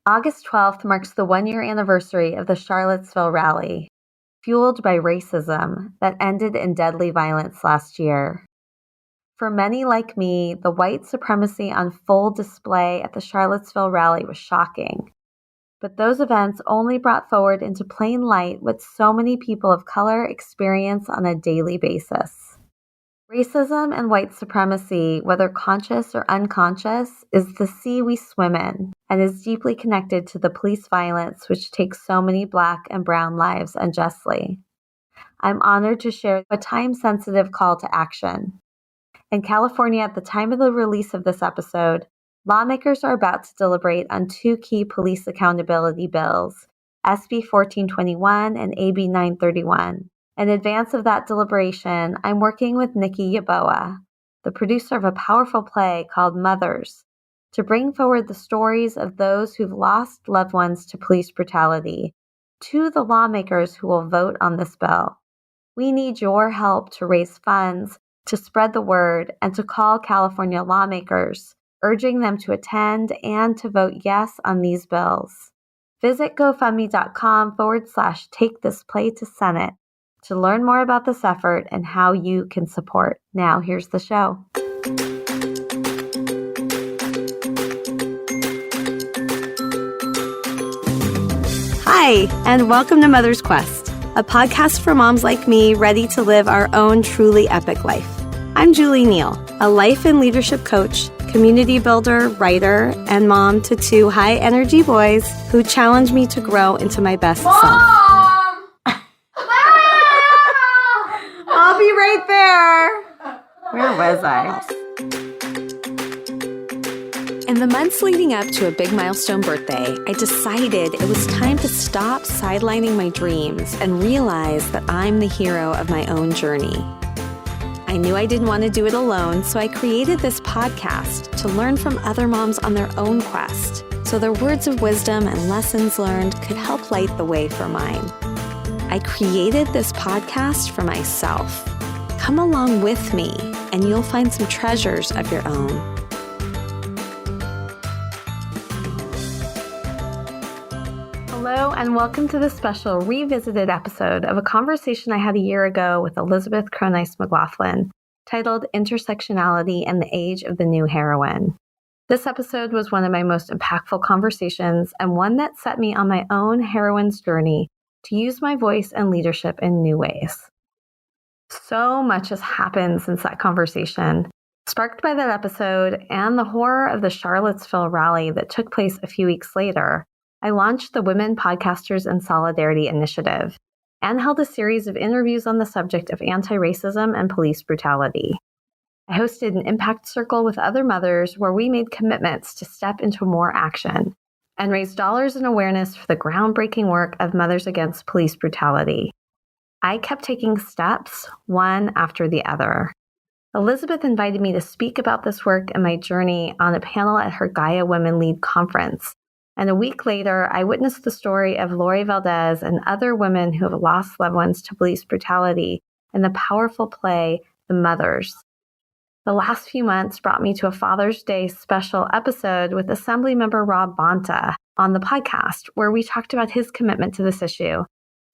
August 12th marks the one-year anniversary of the Charlottesville Rally, fueled by racism, that ended in deadly violence last year. For many like me, the white supremacy on full display at the Charlottesville Rally was shocking. But those events only brought forward into plain light what so many people of color experience on a daily basis. Racism and white supremacy, whether conscious or unconscious, is the sea we swim in and is deeply connected to the police violence which takes so many Black and brown lives unjustly. I'm honored to share a time-sensitive call to action. In California, at the time of the release of this episode, lawmakers are about to deliberate on two key police accountability bills, SB 1421 and AB 931. In advance of that deliberation, I'm working with Nikki Yaboa, the producer of a powerful play called Mothers, to bring forward the stories of those who've lost loved ones to police brutality to the lawmakers who will vote on this bill. We need your help to raise funds, to spread the word, and to call California lawmakers, urging them to attend and to vote yes on these bills. Visit GoFundMe.com/TakeThisPlayToSenate to learn more about this effort and how you can support. Now, here's the show. Hi, and welcome to Mother's Quest, a podcast for moms like me ready to live our own truly epic life. I'm Julie Neal, a life and leadership coach, community builder, writer, and mom to two high-energy boys who challenge me to grow into my best self. I'll be right there. Where was I? In the months leading up to a big milestone birthday, I decided it was time to stop sidelining my dreams and realize that I'm the hero of my own journey. I knew I didn't want to do it alone, so I created this podcast to learn from other moms on their own quest, so their words of wisdom and lessons learned could help light the way for mine. I created this podcast for myself. Come along with me, and you'll find some treasures of your own. Hello, and welcome to the special revisited episode of a conversation I had a year ago with Elizabeth Cronise McLaughlin, titled Intersectionality and The Age of the New Heroine. This episode was one of my most impactful conversations and one that set me on my own heroine's journey to use my voice and leadership in new ways. So much has happened since that conversation, sparked by that episode and the horror of the Charlottesville Rally that took place a few weeks later. I launched the Women Podcasters in Solidarity initiative and held a series of interviews on the subject of anti-racism and police brutality. I hosted an impact circle with other mothers where we made commitments to step into more action and raise dollars and awareness for the groundbreaking work of Mothers Against Police Brutality. I kept taking steps, one after the other. Elizabeth invited me to speak about this work and my journey on a panel at her Gaia Women Lead Conference. And a week later, I witnessed the story of Laurie Valdez and other women who have lost loved ones to police brutality in the powerful play, The Mothers. The last few months brought me to a Father's Day special episode with Assemblymember Rob Bonta on the podcast, where we talked about his commitment to this issue.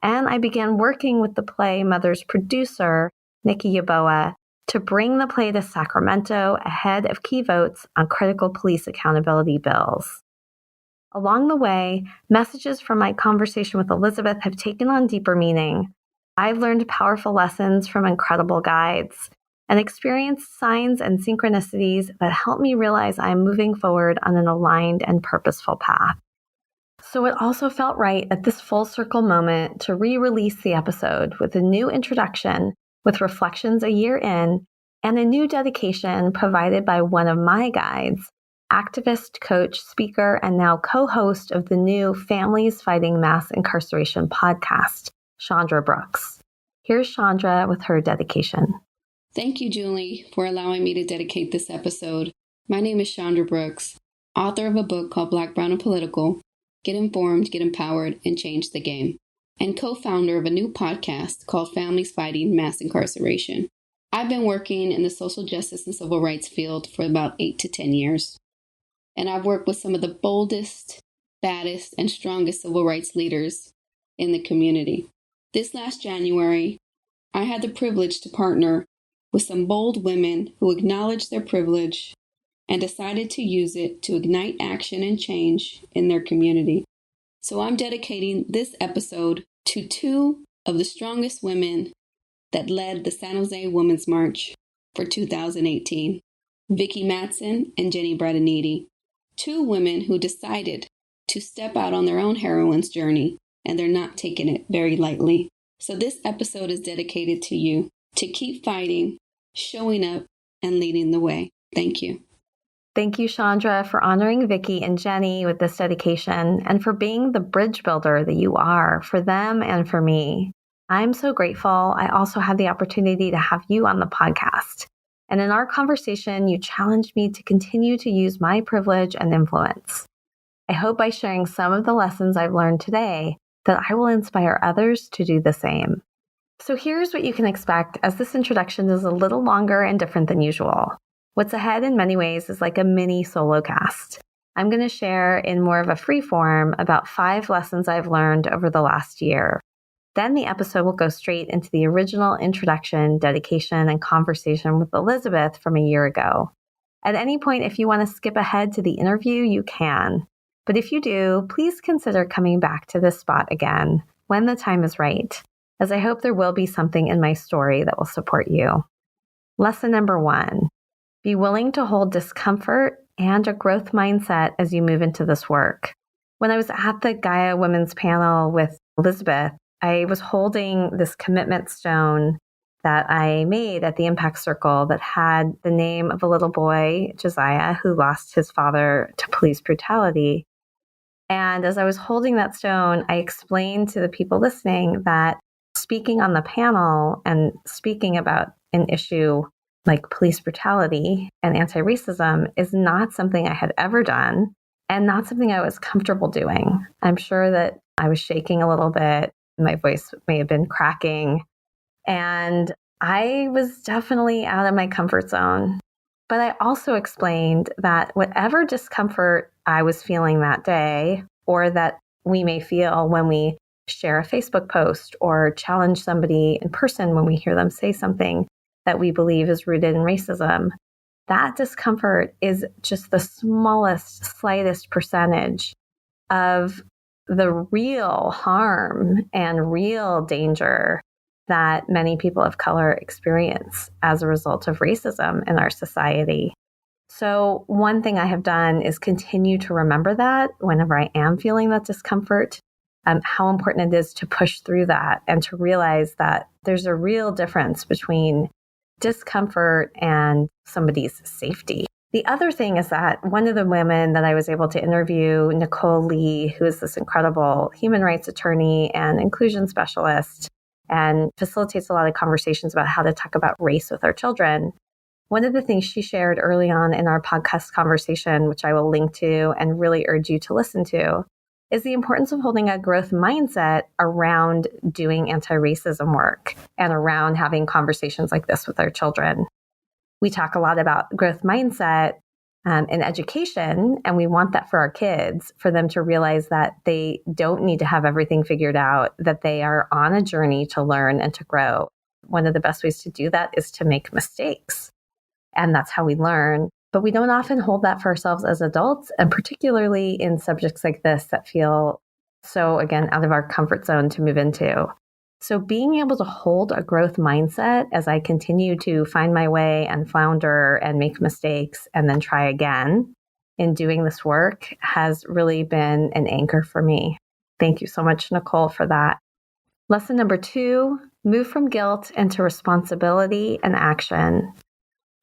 And I began working with the play Mothers producer, Nikki Yaboa, to bring the play to Sacramento ahead of key votes on critical police accountability bills. Along the way, messages from my conversation with Elizabeth have taken on deeper meaning. I've learned powerful lessons from incredible guides and experienced signs and synchronicities that help me realize I'm moving forward on an aligned and purposeful path. So it also felt right at this full circle moment to re-release the episode with a new introduction with reflections a year in and a new dedication provided by one of my guides, activist, coach, speaker, and now co-host of the new Families Fighting Mass Incarceration podcast, Chandra Brooks. Here's Chandra with her dedication. Thank you, Julie, for allowing me to dedicate this episode. My name is Chandra Brooks, author of a book called Black, Brown, and Political, Get Informed, Get Empowered, and Change the Game, and co-founder of a new podcast called Families Fighting Mass Incarceration. I've been working in the social justice and civil rights field for about 8 to 10 years. And I've worked with some of the boldest baddest, and strongest civil rights leaders in the community. This last January, I had the privilege to partner with some bold women who acknowledged their privilege and decided to use it to ignite action and change in their community. So I'm dedicating this episode to two of the strongest women that led the San Jose Women's March for 2018, Vicki Matson and Jenny Bradenidi, two women who decided to step out on their own heroine's journey, and they're not taking it very lightly. So this episode is dedicated to you to keep fighting, showing up, and leading the way. Thank you. Thank you, Chandra, for honoring Vicki and Jenny with this dedication and for being the bridge builder that you are for them and for me. I'm so grateful. I also had the opportunity to have you on the podcast. And in our conversation, you challenged me to continue to use my privilege and influence. I hope by sharing some of the lessons I've learned today that I will inspire others to do the same. So here's what you can expect, as this introduction is a little longer and different than usual. What's ahead in many ways is like a mini solo cast. I'm going to share in more of a free form about 5 lessons I've learned over the last year. Then the episode will go straight into the original introduction, dedication, and conversation with Elizabeth from a year ago. At any point, if you want to skip ahead to the interview, you can. But if you do, please consider coming back to this spot again when the time is right, as I hope there will be something in my story that will support you. Lesson number 1, be willing to hold discomfort and a growth mindset as you move into this work. When I was at the Gaia Women's panel with Elizabeth, I was holding this commitment stone that I made at the Impact Circle that had the name of a little boy, Josiah, who lost his father to police brutality. And as I was holding that stone, I explained to the people listening that speaking on the panel and speaking about an issue like police brutality and anti-racism is not something I had ever done and not something I was comfortable doing. I'm sure that I was shaking a little bit. My voice may have been cracking. And I was definitely out of my comfort zone. But I also explained that whatever discomfort I was feeling that day, or that we may feel when we share a Facebook post or challenge somebody in person when we hear them say something that we believe is rooted in racism, that discomfort is just the smallest, slightest percentage of the real harm and real danger that many people of color experience as a result of racism in our society. So one thing I have done is continue to remember that whenever I am feeling that discomfort, how important it is to push through that and to realize that there's a real difference between discomfort and somebody's safety. The other thing is that one of the women that I was able to interview, Nicole Lee, who is this incredible human rights attorney and inclusion specialist and facilitates a lot of conversations about how to talk about race with our children. One of the things she shared early on in our podcast conversation, which I will link to and really urge you to listen to, is the importance of holding a growth mindset around doing anti-racism work and around having conversations like this with our children. We talk a lot about growth mindset in education, and we want that for our kids, for them to realize that they don't need to have everything figured out, that they are on a journey to learn and to grow. One of the best ways to do that is to make mistakes, and that's how we learn. But we don't often hold that for ourselves as adults, and particularly in subjects like this that feel so, again, out of our comfort zone to move into. So being able to hold a growth mindset as I continue to find my way and flounder and make mistakes and then try again in doing this work has really been an anchor for me. Thank you so much, Nicole, for that. Lesson number 2, move from guilt into responsibility and action.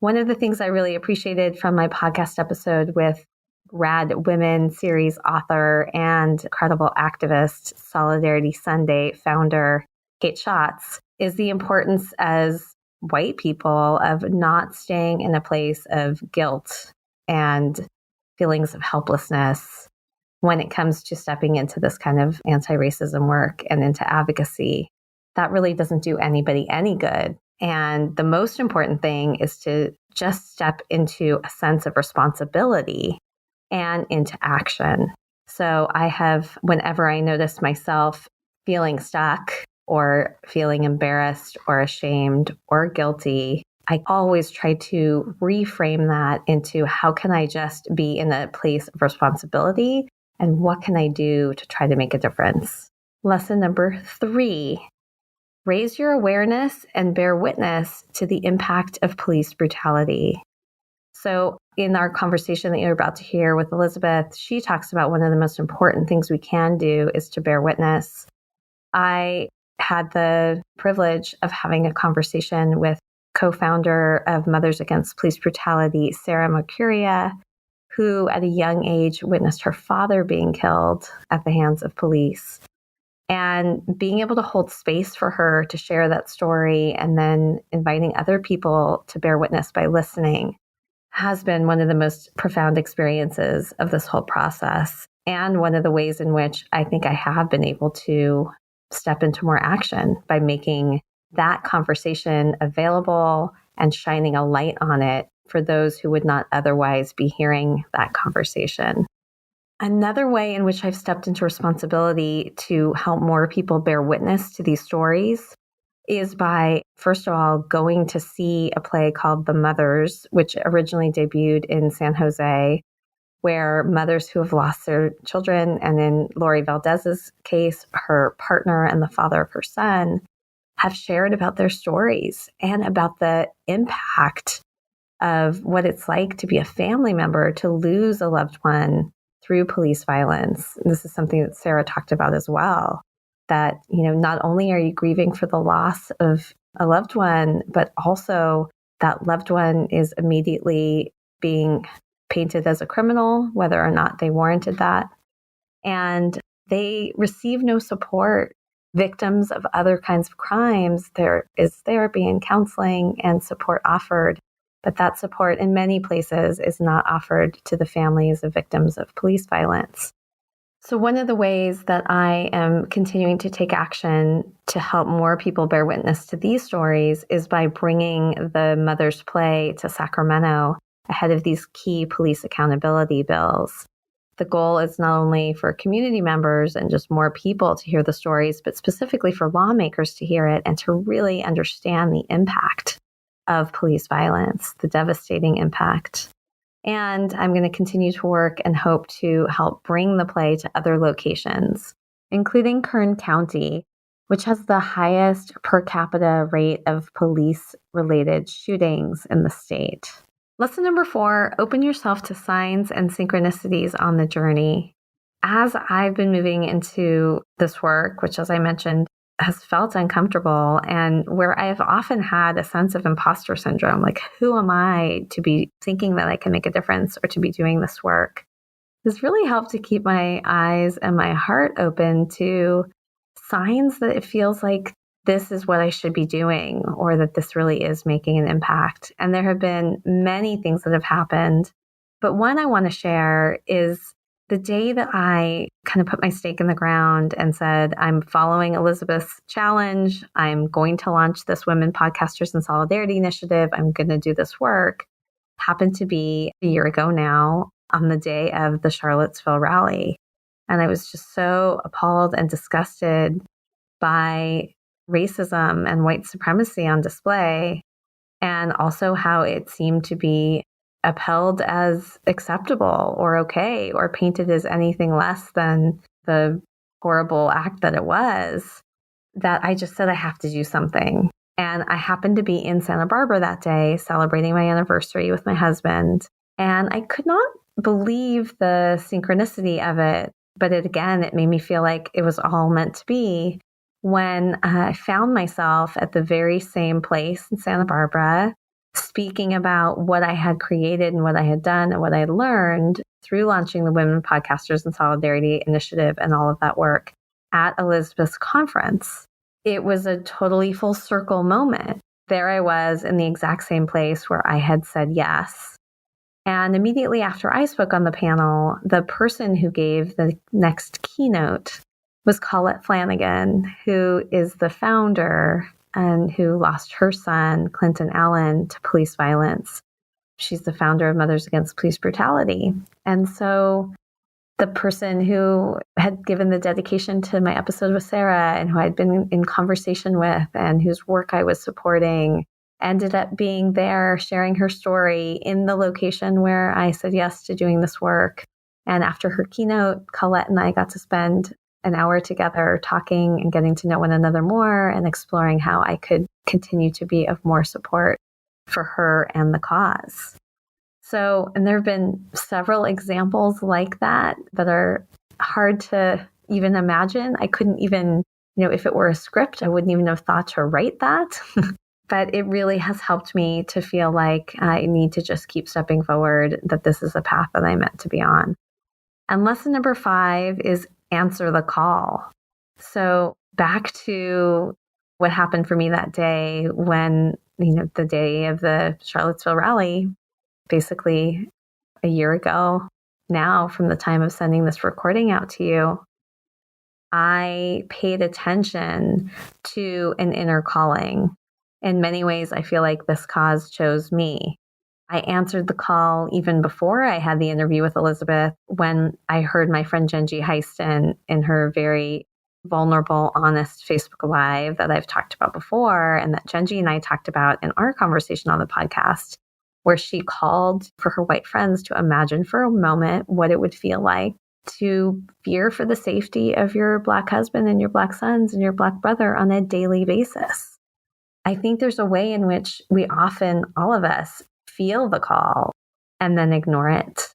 One of the things I really appreciated from my podcast episode with Rad Women series author and incredible activist, Solidarity Sunday founder, Kate Schatz, is the importance as white people of not staying in a place of guilt and feelings of helplessness when it comes to stepping into this kind of anti-racism work and into advocacy. That really doesn't do anybody any good. And the most important thing is to just step into a sense of responsibility and into action. So whenever I notice myself feeling stuck or feeling embarrassed or ashamed or guilty, I always try to reframe that into how can I just be in a place of responsibility and what can I do to try to make a difference? Lesson number 3, raise your awareness and bear witness to the impact of police brutality. So in our conversation that you're about to hear with Elizabeth, she talks about one of the most important things we can do is to bear witness. I had the privilege of having a conversation with co-founder of Mothers Against Police Brutality, Sarah Mercuria, who at a young age witnessed her father being killed at the hands of police. And being able to hold space for her to share that story and then inviting other people to bear witness by listening has been one of the most profound experiences of this whole process, and one of the ways in which I think I have been able to step into more action by making that conversation available and shining a light on it for those who would not otherwise be hearing that conversation. Another way in which I've stepped into responsibility to help more people bear witness to these stories is by, first of all, going to see a play called The Mothers, which originally debuted in San Jose, where mothers who have lost their children, and in Laurie Valdez's case, her partner and the father of her son, have shared about their stories and about the impact of what it's like to be a family member, to lose a loved one through police violence. And this is something that Sarah talked about as well, that, not only are you grieving for the loss of a loved one, but also that loved one is immediately being painted as a criminal, whether or not they warranted that. And they receive no support. Victims of other kinds of crimes, there is therapy and counseling and support offered, but that support in many places is not offered to the families of victims of police violence. So one of the ways that I am continuing to take action to help more people bear witness to these stories is by bringing the Mother's Play to Sacramento ahead of these key police accountability bills. The goal is not only for community members and just more people to hear the stories, but specifically for lawmakers to hear it and to really understand the impact of police violence, the devastating impact. And I'm going to continue to work and hope to help bring the play to other locations, including Kern County, which has the highest per capita rate of police-related shootings in the state. Lesson number 4, open yourself to signs and synchronicities on the journey. As I've been moving into this work, which, as I mentioned, has felt uncomfortable and where I have often had a sense of imposter syndrome, like, who am I to be thinking that I can make a difference or to be doing this work? This really helped to keep my eyes and my heart open to signs that it feels like this is what I should be doing, or that this really is making an impact. And there have been many things that have happened, but one I want to share is the day that I kind of put my stake in the ground and said, I'm following Elizabeth's challenge. I'm going to launch this Women Podcasters in Solidarity initiative. I'm going to do this work. Happened to be a year ago now on the day of the Charlottesville Rally. And I was just so appalled and disgusted by racism and white supremacy on display, and also how it seemed to be upheld as acceptable or okay, or painted as anything less than the horrible act that it was, that I just said I have to do something. And I happened to be in Santa Barbara that day celebrating my anniversary with my husband. And I could not believe the synchronicity of it, but it made me feel like it was all meant to be when I found myself at the very same place in Santa Barbara, speaking about what I had created and what I had done and what I had learned through launching the Women Podcasters in Solidarity initiative and all of that work at Elizabeth's conference. It was a totally full circle moment. There I was in the exact same place where I had said yes. And immediately after I spoke on the panel, the person who gave the next keynote was Colette Flanagan, who is the founder and who lost her son, Clinton Allen, to police violence. She's the founder of Mothers Against Police Brutality. And so the person who had given the dedication to my episode with Sarah and who I'd been in conversation with and whose work I was supporting ended up being there sharing her story in the location where I said yes to doing this work. And after her keynote, Colette and I got to spend an hour together talking and getting to know one another more and exploring how I could continue to be of more support for her and the cause. So, and there have been several examples like that are hard to even imagine. I couldn't even, if it were a script, I wouldn't even have thought to write that. But it really has helped me to feel like I need to just keep stepping forward, that this is a path that I'm meant to be on. And lesson number 5 is answer the call. So back to what happened for me that day when, the day of the Charlottesville Rally, basically a year ago now from the time of sending this recording out to you, I paid attention to an inner calling. In many ways, I feel like this cause chose me. I answered the call even before I had the interview with Elizabeth when I heard my friend Genji Heiston in her very vulnerable, honest Facebook Live that I've talked about before and that Genji and I talked about in our conversation on the podcast, where she called for her white friends to imagine for a moment what it would feel like to fear for the safety of your Black husband and your Black sons and your Black brother on a daily basis. I think there's a way in which we often, all of us, feel the call and then ignore it.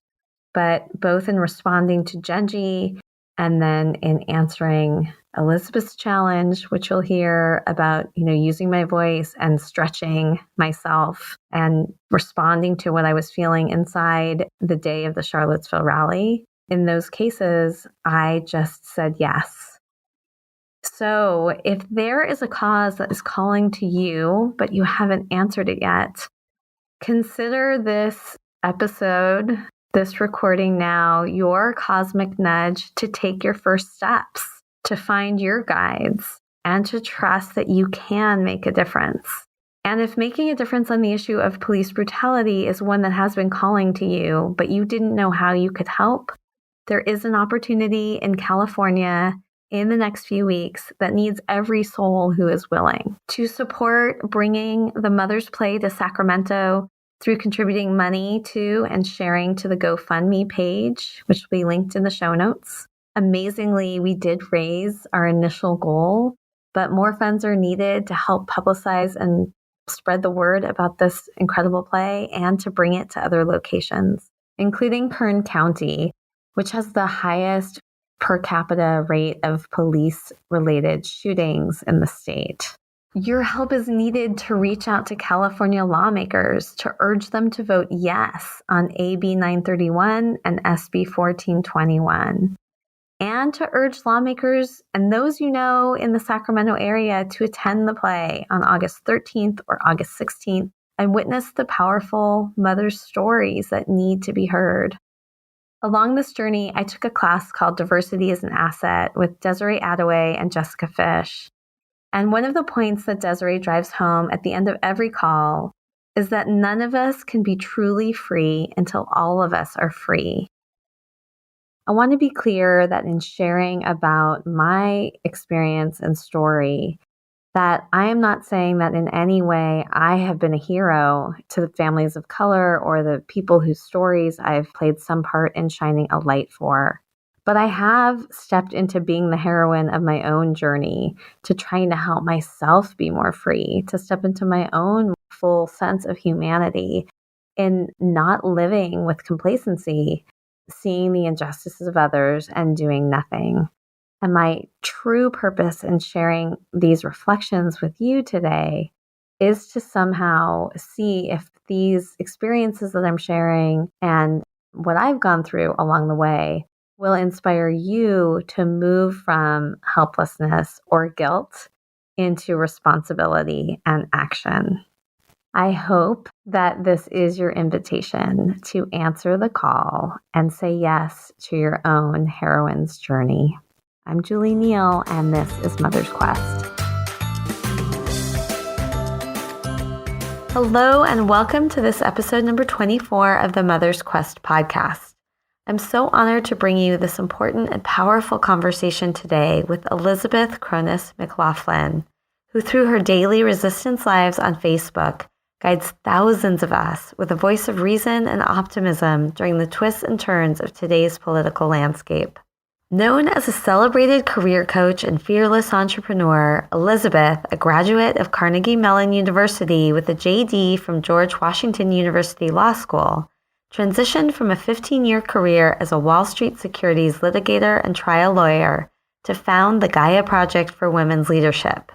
But both in responding to Genji and then in answering Elizabeth's challenge, which you'll hear about, using my voice and stretching myself and responding to what I was feeling inside the day of the Charlottesville Rally, in those cases, I just said yes. So if there is a cause that is calling to you, but you haven't answered it yet, consider this episode, this recording now, your cosmic nudge to take your first steps, to find your guides, and to trust that you can make a difference. And if making a difference on the issue of police brutality is one that has been calling to you, but you didn't know how you could help, there is an opportunity in California in the next few weeks that needs every soul who is willing to support bringing the Mother's Play to Sacramento through contributing money to and sharing to the GoFundMe page, which will be linked in the show notes. Amazingly, we did raise our initial goal, but more funds are needed to help publicize and spread the word about this incredible play and to bring it to other locations, including Kern County, which has the highest per capita rate of police-related shootings in the state. Your help is needed to reach out to California lawmakers to urge them to vote yes on AB 931 and SB 1421, and to urge lawmakers and those in the Sacramento area to attend the play on August 13th or August 16th and witness the powerful mother's stories that need to be heard. Along this journey, I took a class called Diversity is an Asset with Desiree Attaway and Jessica Fish. And one of the points that Desiree drives home at the end of every call is that none of us can be truly free until all of us are free. I want to be clear that in sharing about my experience and story, that I am not saying that in any way I have been a hero to the families of color or the people whose stories I've played some part in shining a light for. But I have stepped into being the heroine of my own journey, to trying to help myself be more free, to step into my own full sense of humanity in not living with complacency, seeing the injustices of others and doing nothing. And my true purpose in sharing these reflections with you today is to somehow see if these experiences that I'm sharing and what I've gone through along the way will inspire you to move from helplessness or guilt into responsibility and action. I hope that this is your invitation to answer the call and say yes to your own heroine's journey. I'm Julie Neal, and this is Mother's Quest. Hello, and welcome to this episode number 24 of the Mother's Quest podcast. I'm so honored to bring you this important and powerful conversation today with Elizabeth Cronise McLaughlin, who through her daily resistance lives on Facebook guides thousands of us with a voice of reason and optimism during the twists and turns of today's political landscape. Known as a celebrated career coach and fearless entrepreneur, Elizabeth, a graduate of Carnegie Mellon University with a JD from George Washington University Law School, transitioned from a 15-year career as a Wall Street securities litigator and trial lawyer to found the Gaia Project for Women's Leadership.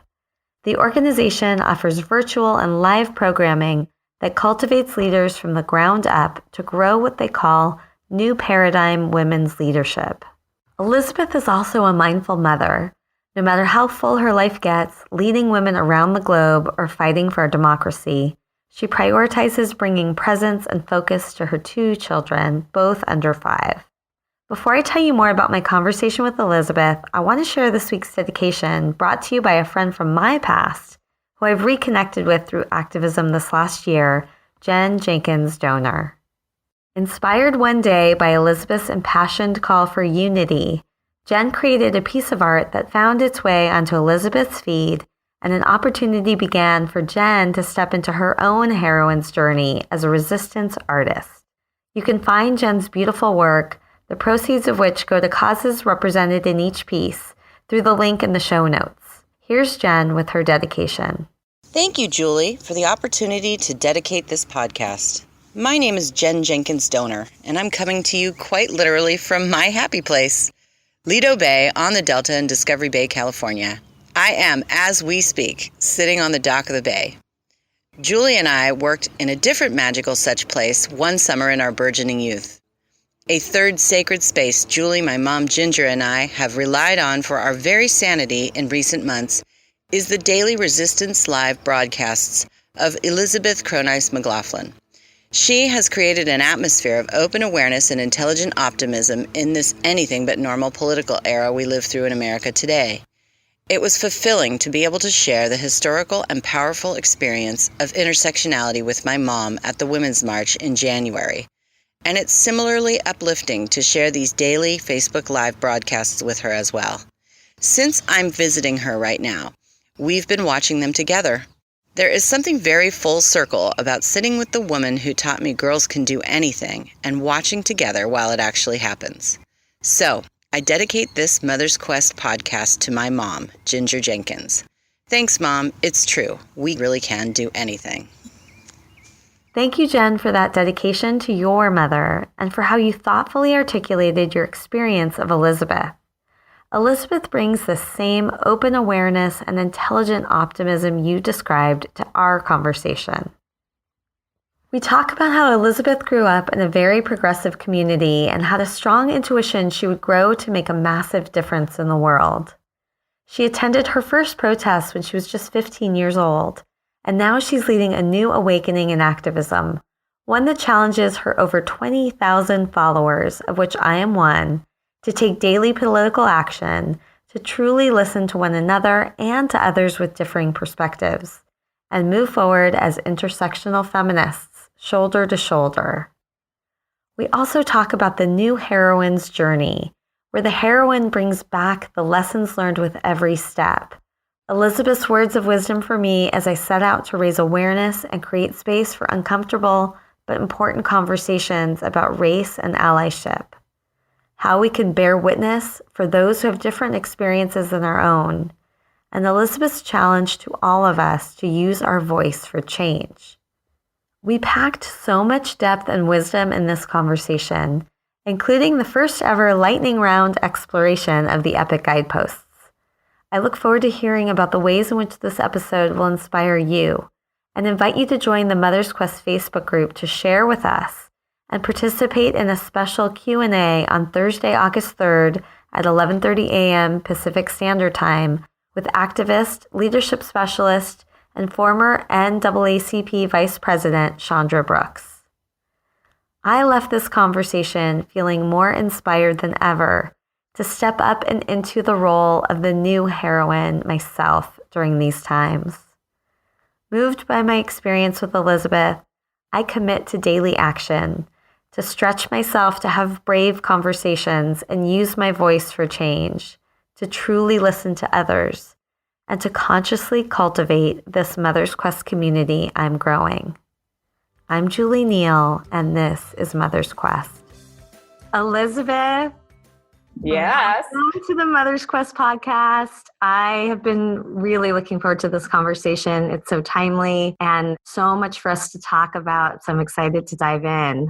The organization offers virtual and live programming that cultivates leaders from the ground up to grow what they call New Paradigm Women's Leadership. Elizabeth is also a mindful mother. No matter how full her life gets, leading women around the globe or fighting for democracy, she prioritizes bringing presence and focus to her 2 children, both under 5. Before I tell you more about my conversation with Elizabeth, I want to share this week's dedication brought to you by a friend from my past, who I've reconnected with through activism this last year, Jen Jenkins Donor. Inspired one day by Elizabeth's impassioned call for unity, Jen created a piece of art that found its way onto Elizabeth's feed, and an opportunity began for Jen to step into her own heroine's journey as a resistance artist. You can find Jen's beautiful work, the proceeds of which go to causes represented in each piece, through the link in the show notes. Here's Jen with her dedication. Thank you, Julie, for the opportunity to dedicate this podcast. My name is Jen Jenkins Donor, and I'm coming to you quite literally from my happy place, Lido Bay on the Delta in Discovery Bay, California. I am, as we speak, sitting on the dock of the bay. Julie and I worked in a different magical such place one summer in our burgeoning youth. A third sacred space Julie, my mom Ginger, and I have relied on for our very sanity in recent months is the daily Resistance Live broadcasts of Elizabeth Cronise McLaughlin. She has created an atmosphere of open awareness and intelligent optimism in this anything but normal political era we live through in America today. It was fulfilling to be able to share the historical and powerful experience of intersectionality with my mom at the Women's March in January. And it's similarly uplifting to share these daily Facebook Live broadcasts with her as well. Since I'm visiting her right now, we've been watching them together. There is something very full circle about sitting with the woman who taught me girls can do anything and watching together while it actually happens. So, I dedicate this Mother's Quest podcast to my mom, Ginger Jenkins. Thanks, Mom. It's true. We really can do anything. Thank you, Jen, for that dedication to your mother and for how you thoughtfully articulated your experience of Elizabeth. Elizabeth brings the same open awareness and intelligent optimism you described to our conversation. We talk about how Elizabeth grew up in a very progressive community and had a strong intuition she would grow to make a massive difference in the world. She attended her first protest when she was just 15 years old, and now she's leading a new awakening in activism, one that challenges her over 20,000 followers, of which I am one, to take daily political action, to truly listen to one another and to others with differing perspectives, and move forward as intersectional feminists, shoulder to shoulder. We also talk about the new heroine's journey, where the heroine brings back the lessons learned with every step. Elizabeth's words of wisdom for me as I set out to raise awareness and create space for uncomfortable but important conversations about race and allyship. How we can bear witness for those who have different experiences than our own, and Elizabeth's challenge to all of us to use our voice for change. We packed so much depth and wisdom in this conversation, including the first ever lightning round exploration of the epic guideposts. I look forward to hearing about the ways in which this episode will inspire you, and invite you to join the Mothers Quest Facebook group to share with us and participate in a special Q&A on Thursday, August 3rd at 11:30 a.m. Pacific Standard Time with activist, leadership specialist, and former NAACP Vice President Chandra Brooks. I left this conversation feeling more inspired than ever to step up and into the role of the new heroine myself during these times. Moved by my experience with Elizabeth, I commit to daily action, to stretch myself to have brave conversations and use my voice for change, to truly listen to others, and to consciously cultivate this Mother's Quest community I'm growing. I'm Julie Neal, and this is Mother's Quest. Elizabeth. Yes. Welcome to the Mother's Quest podcast. I have been really looking forward to this conversation. It's so timely and so much for us to talk about. So I'm excited to dive in.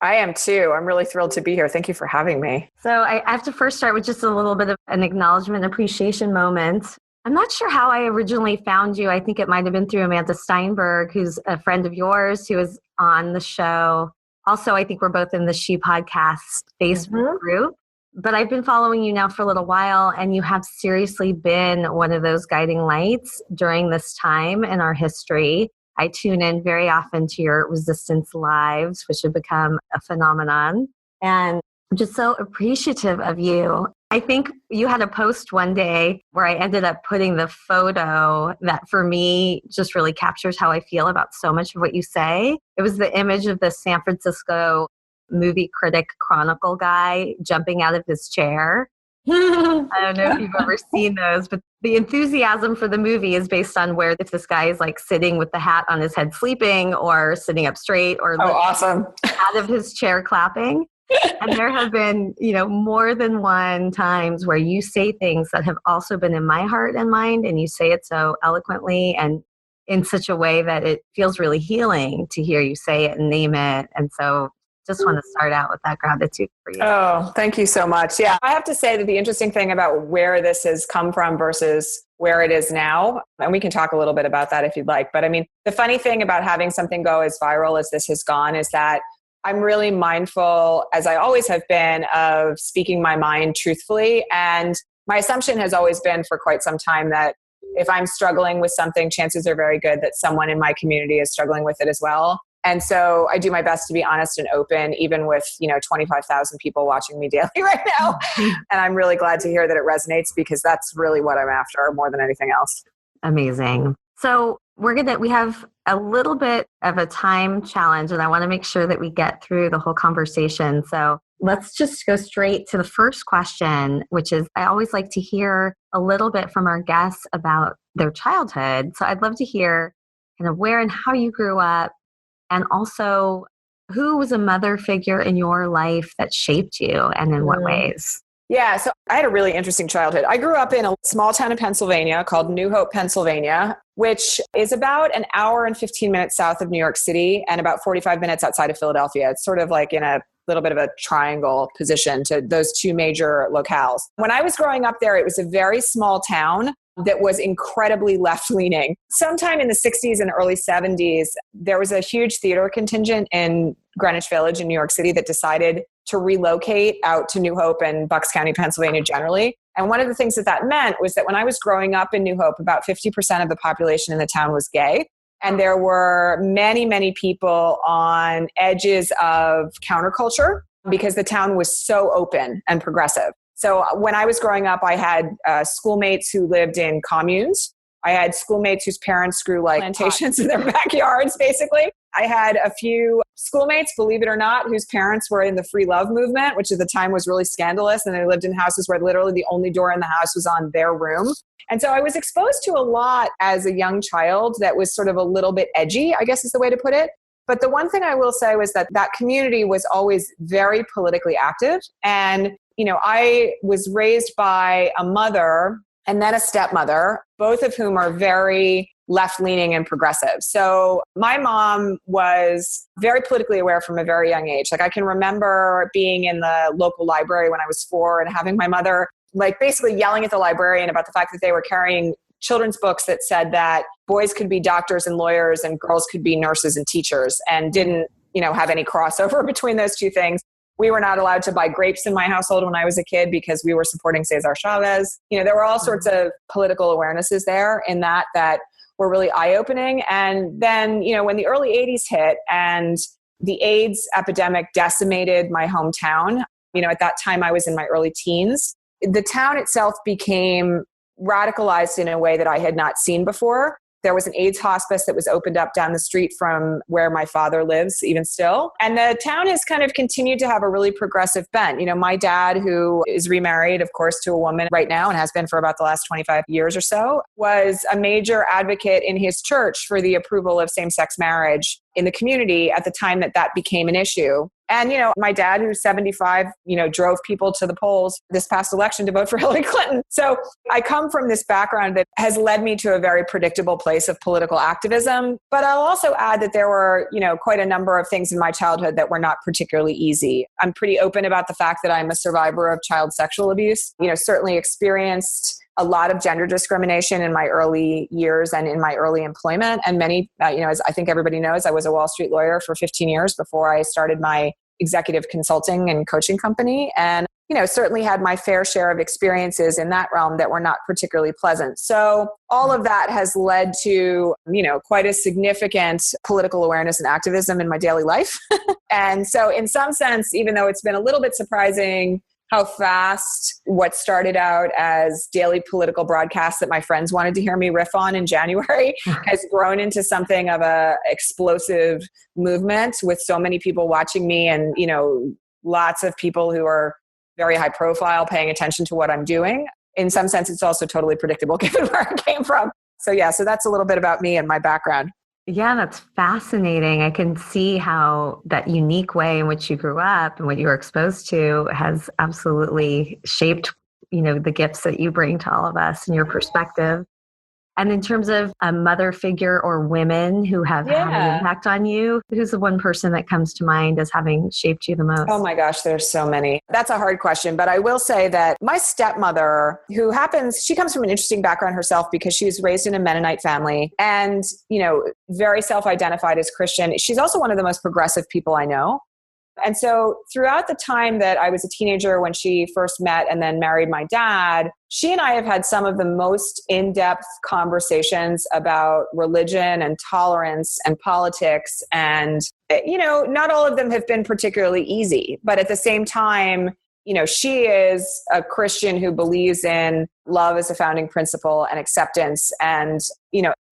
I am too. I'm really thrilled to be here. Thank you for having me. So I have to first start with just a little bit of an acknowledgement, appreciation moment. I'm not sure how I originally found you. I think it might have been through Amanda Steinberg, who's a friend of yours who was on the show. Also, I think we're both in the She Podcast Facebook group. But I've been following you now for a little while, and you have seriously been one of those guiding lights during this time in our history. I tune in very often to your Resistance Lives, which have become a phenomenon. And I'm just so appreciative of you. I think you had a post one day where I ended up putting the photo that for me just really captures how I feel about so much of what you say. It was the image of the San Francisco movie critic chronicle guy jumping out of his chair. I don't know if you've ever seen those, but the enthusiasm for the movie is based on where if this guy is like sitting with the hat on his head sleeping or sitting up straight or awesome. out of his chair clapping. And there have been, more than one times where you say things that have also been in my heart and mind, and you say it so eloquently and in such a way that it feels really healing to hear you say it and name it. And so just want to start out with that gratitude for you. Oh, thank you so much. Yeah, I have to say that the interesting thing about where this has come from versus where it is now, and we can talk a little bit about that if you'd like, but I mean, the funny thing about having something go as viral as this has gone is that I'm really mindful, as I always have been, of speaking my mind truthfully. And my assumption has always been for quite some time that if I'm struggling with something, chances are very good that someone in my community is struggling with it as well. And so I do my best to be honest and open, even with, 25,000 people watching me daily right now. And I'm really glad to hear that it resonates because that's really what I'm after more than anything else. Amazing. So we have a little bit of a time challenge, and I want to make sure that we get through the whole conversation. So let's just go straight to the first question, which is I always like to hear a little bit from our guests about their childhood. So I'd love to hear kind of where and how you grew up, and also who was a mother figure in your life that shaped you and in what ways? Yeah, so I had a really interesting childhood. I grew up in a small town in Pennsylvania called New Hope, Pennsylvania, which is about an hour and 15 minutes south of New York City and about 45 minutes outside of Philadelphia. It's sort of like in a little bit of a triangle position to those two major locales. When I was growing up there, it was a very small town that was incredibly left-leaning. Sometime in the 60s and early 70s, there was a huge theater contingent in Greenwich Village in New York City that decided to relocate out to New Hope and Bucks County, Pennsylvania generally. And one of the things that meant was that when I was growing up in New Hope, about 50% of the population in the town was gay. And there were many, many people on edges of counterculture because the town was so open and progressive. So when I was growing up, I had schoolmates who lived in communes. I had schoolmates whose parents grew like plantations in their backyards, basically. I had a few schoolmates, believe it or not, whose parents were in the free love movement, which at the time was really scandalous. And they lived in houses where literally the only door in the house was on their room. And so I was exposed to a lot as a young child that was sort of a little bit edgy, I guess is the way to put it. But the one thing I will say was that community was always very politically active. And I was raised by a mother and then a stepmother, both of whom are very left-leaning and progressive. So my mom was very politically aware from a very young age. Like I can remember being in the local library when I was 4 and having my mother like basically yelling at the librarian about the fact that they were carrying children's books that said that boys could be doctors and lawyers and girls could be nurses and teachers and didn't, have any crossover between those two things. We were not allowed to buy grapes in my household when I was a kid because we were supporting Cesar Chavez. There were all sorts of political awarenesses there in that were really eye-opening. And then, when the early 80s hit and the AIDS epidemic decimated my hometown, at that time I was in my early teens, the town itself became radicalized in a way that I had not seen before. There was an AIDS hospice that was opened up down the street from where my father lives, even still. And the town has kind of continued to have a really progressive bent. My dad, who is remarried, of course, to a woman right now and has been for about the last 25 years or so, was a major advocate in his church for the approval of same-sex marriage in the community at the time that became an issue. And, my dad, who's 75, drove people to the polls this past election to vote for Hillary Clinton. So I come from this background that has led me to a very predictable place of political activism. But I'll also add that there were, quite a number of things in my childhood that were not particularly easy. I'm pretty open about the fact that I'm a survivor of child sexual abuse, certainly experienced a lot of gender discrimination in my early years and in my early employment. And many, as I think everybody knows, I was a Wall Street lawyer for 15 years before I started my executive consulting and coaching company. And, certainly had my fair share of experiences in that realm that were not particularly pleasant. So all of that has led to, quite a significant political awareness and activism in my daily life. And so in some sense, even though it's been a little bit surprising how fast what started out as daily political broadcasts that my friends wanted to hear me riff on in January has grown into something of a explosive movement with so many people watching me and, lots of people who are very high profile paying attention to what I'm doing. In some sense, it's also totally predictable given where I came from. So that's a little bit about me and my background. Yeah, that's fascinating. I can see how that unique way in which you grew up and what you were exposed to has absolutely shaped, the gifts that you bring to all of us and your perspective. And in terms of a mother figure or women who have had an impact on you, who's the one person that comes to mind as having shaped you the most? Oh my gosh, there's so many. That's a hard question, but I will say that my stepmother, she comes from an interesting background herself because she was raised in a Mennonite family and, very self-identified as Christian. She's also one of the most progressive people I know. And so throughout the time that I was a teenager when she first met and then married my dad, she and I have had some of the most in-depth conversations about religion and tolerance and politics. And, not all of them have been particularly easy, but at the same time, she is a Christian who believes in love as a founding principle and acceptance. And,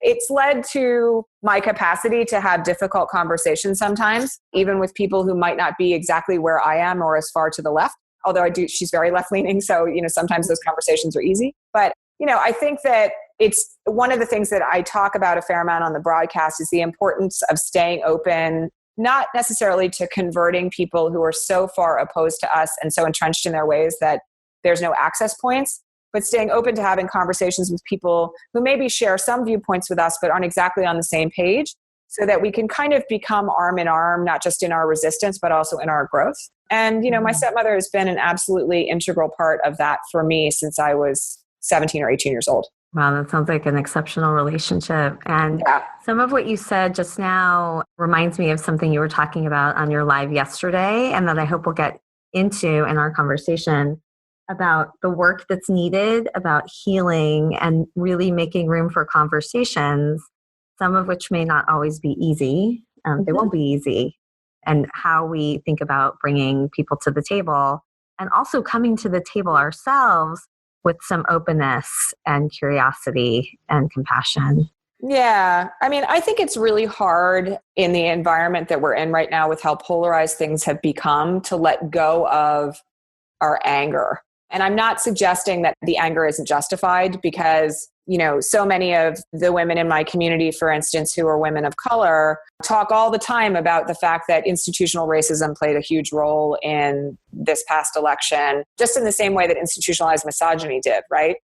it's led to my capacity to have difficult conversations sometimes, even with people who might not be exactly where I am or as far to the left. Although she's very left leaning. So, sometimes those conversations are easy. But, I think that it's one of the things that I talk about a fair amount on the broadcast is the importance of staying open, not necessarily to converting people who are so far opposed to us and so entrenched in their ways that there's no access points, but staying open to having conversations with people who maybe share some viewpoints with us, but aren't exactly on the same page, so that we can kind of become arm in arm, not just in our resistance, but also in our growth. And, my stepmother has been an absolutely integral part of that for me since I was 17 or 18 years old. Wow, that sounds like an exceptional relationship. And some of what you said just now reminds me of something you were talking about on your live yesterday, and that I hope we'll get into in our conversation about the work that's needed, about healing and really making room for conversations, some of which may not always be easy. They won't be easy. And how we think about bringing people to the table and also coming to the table ourselves with some openness and curiosity and compassion. Yeah. I think it's really hard in the environment that we're in right now with how polarized things have become to let go of our anger. And I'm not suggesting that the anger isn't justified because, so many of the women in my community, for instance, who are women of color, talk all the time about the fact that institutional racism played a huge role in this past election, just in the same way that institutionalized misogyny did, right?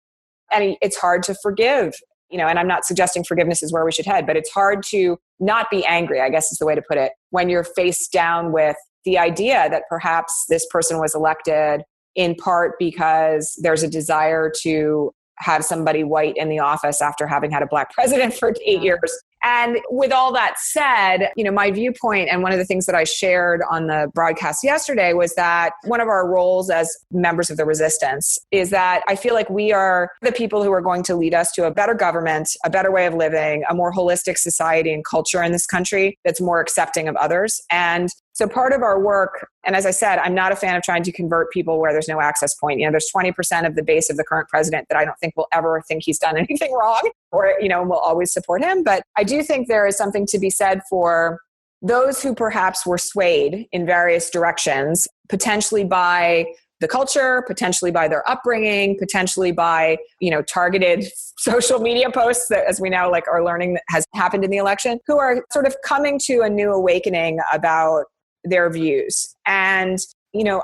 And it's hard to forgive, and I'm not suggesting forgiveness is where we should head, but it's hard to not be angry, I guess is the way to put it, when you're faced down with the idea that perhaps this person was elected in part because there's a desire to have somebody white in the office after having had a black president for 8 years. And with all that said, my viewpoint and one of the things that I shared on the broadcast yesterday was that one of our roles as members of the resistance is that I feel like we are the people who are going to lead us to a better government, a better way of living, a more holistic society and culture in this country that's more accepting of others. And So part of our work, and as I said, I'm not a fan of trying to convert people where there's no access point. There's 20% of the base of the current president that I don't think will ever think he's done anything wrong or, will always support him. But I do think there is something to be said for those who perhaps were swayed in various directions, potentially by the culture, potentially by their upbringing, potentially by, targeted social media posts that, as we now are learning, that has happened in the election, who are sort of coming to a new awakening about their views. And,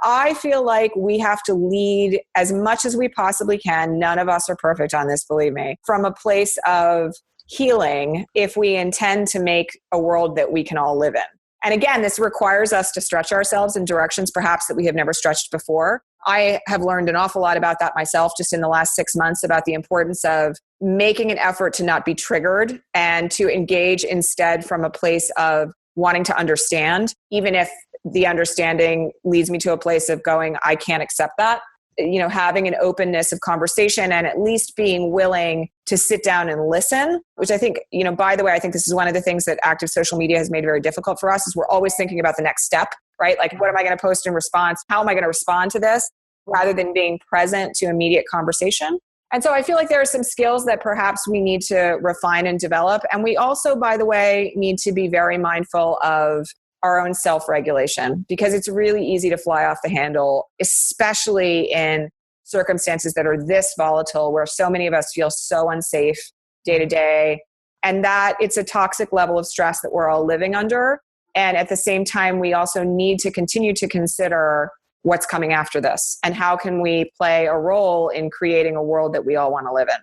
I feel like we have to lead as much as we possibly can. None of us are perfect on this, believe me, from a place of healing if we intend to make a world that we can all live in. And again, this requires us to stretch ourselves in directions perhaps that we have never stretched before. I have learned an awful lot about that myself just in the last 6 months, about the importance of making an effort to not be triggered and to engage instead from a place of wanting to understand, even if the understanding leads me to a place of going, I can't accept that. Having an openness of conversation and at least being willing to sit down and listen, which I think, by the way, I think this is one of the things that active social media has made very difficult for us, is we're always thinking about the next step, right? Like, what am I going to post in response? How am I going to respond to this? Rather than being present to immediate conversation. And so I feel like there are some skills that perhaps we need to refine and develop. And we also, by the way, need to be very mindful of our own self-regulation, because it's really easy to fly off the handle, especially in circumstances that are this volatile, where so many of us feel so unsafe day to day, and that it's a toxic level of stress that we're all living under. And at the same time, we also need to continue to consider what's coming after this and how can we play a role in creating a world that we all want to live in.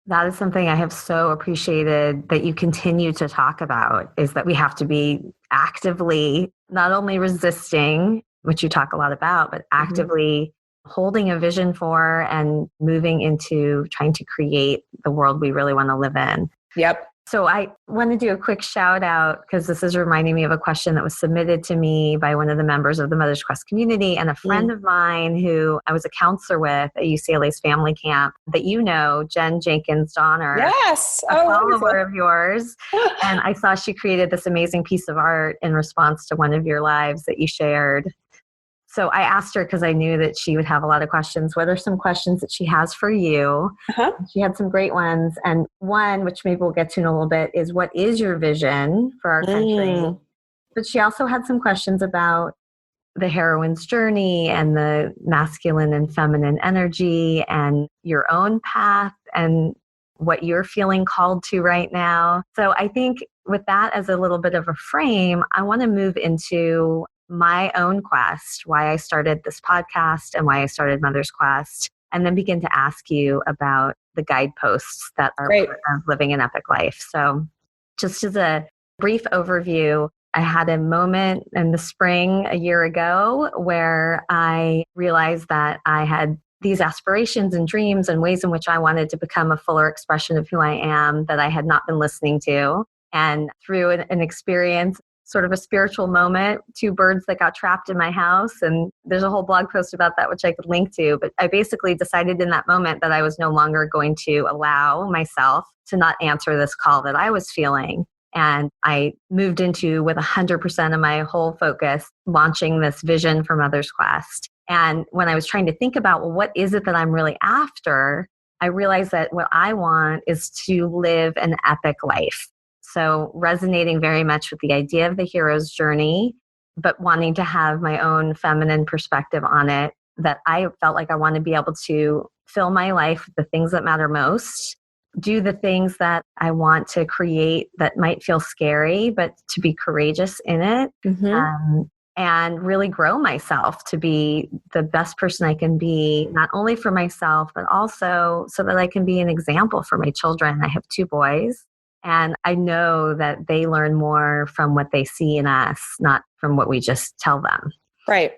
That is something I have so appreciated that you continue to talk about, is that we have to be actively not only resisting, which you talk a lot about, but actively holding a vision for and moving into trying to create the world we really want to live in. Yep. So I want to do a quick shout out, because this is reminding me of a question that was submitted to me by one of the members of the Mother's Quest community and a friend of mine who I was a counselor with at UCLA's family camp that Jen Jenkins Donner. Yes. A follower of yours. And I saw she created this amazing piece of art in response to one of your lives that you shared. So I asked her, because I knew that she would have a lot of questions, what are some questions that she has for you? She had some great ones. And one, which maybe we'll get to in a little bit, is what is your vision for our country? But she also had some questions about the heroine's journey and the masculine and feminine energy and your own path and what you're feeling called to right now. So I think with that as a little bit of a frame, I want to move into my own quest, why I started this podcast and why I started Mother's Quest, and then begin to ask you about the guideposts that are part of living an epic life. So just as a brief overview, I had a moment in the spring a year ago where I realized that I had these aspirations and dreams and ways in which I wanted to become a fuller expression of who I am that I had not been listening to. And through an experience, sort of a spiritual moment, 2 birds that got trapped in my house. And there's a whole blog post about that, which I could link to. But I basically decided in that moment that I was no longer going to allow myself to not answer this call that I was feeling. And I moved into, with 100% of my whole focus, launching this vision for Mother's Quest. And when I was trying to think about, well, what is it that I'm really after? I realized that what I want is to live an epic life. So resonating very much with the idea of the hero's journey, but wanting to have my own feminine perspective on it, that I felt like I want to be able to fill my life with the things that matter most, do the things that I want to create that might feel scary, but to be courageous in it, and really grow myself to be the best person I can be, not only for myself, but also so that I can be an example for my children. I have 2 boys. And I know that they learn more from what they see in us, not from what we just tell them. Right.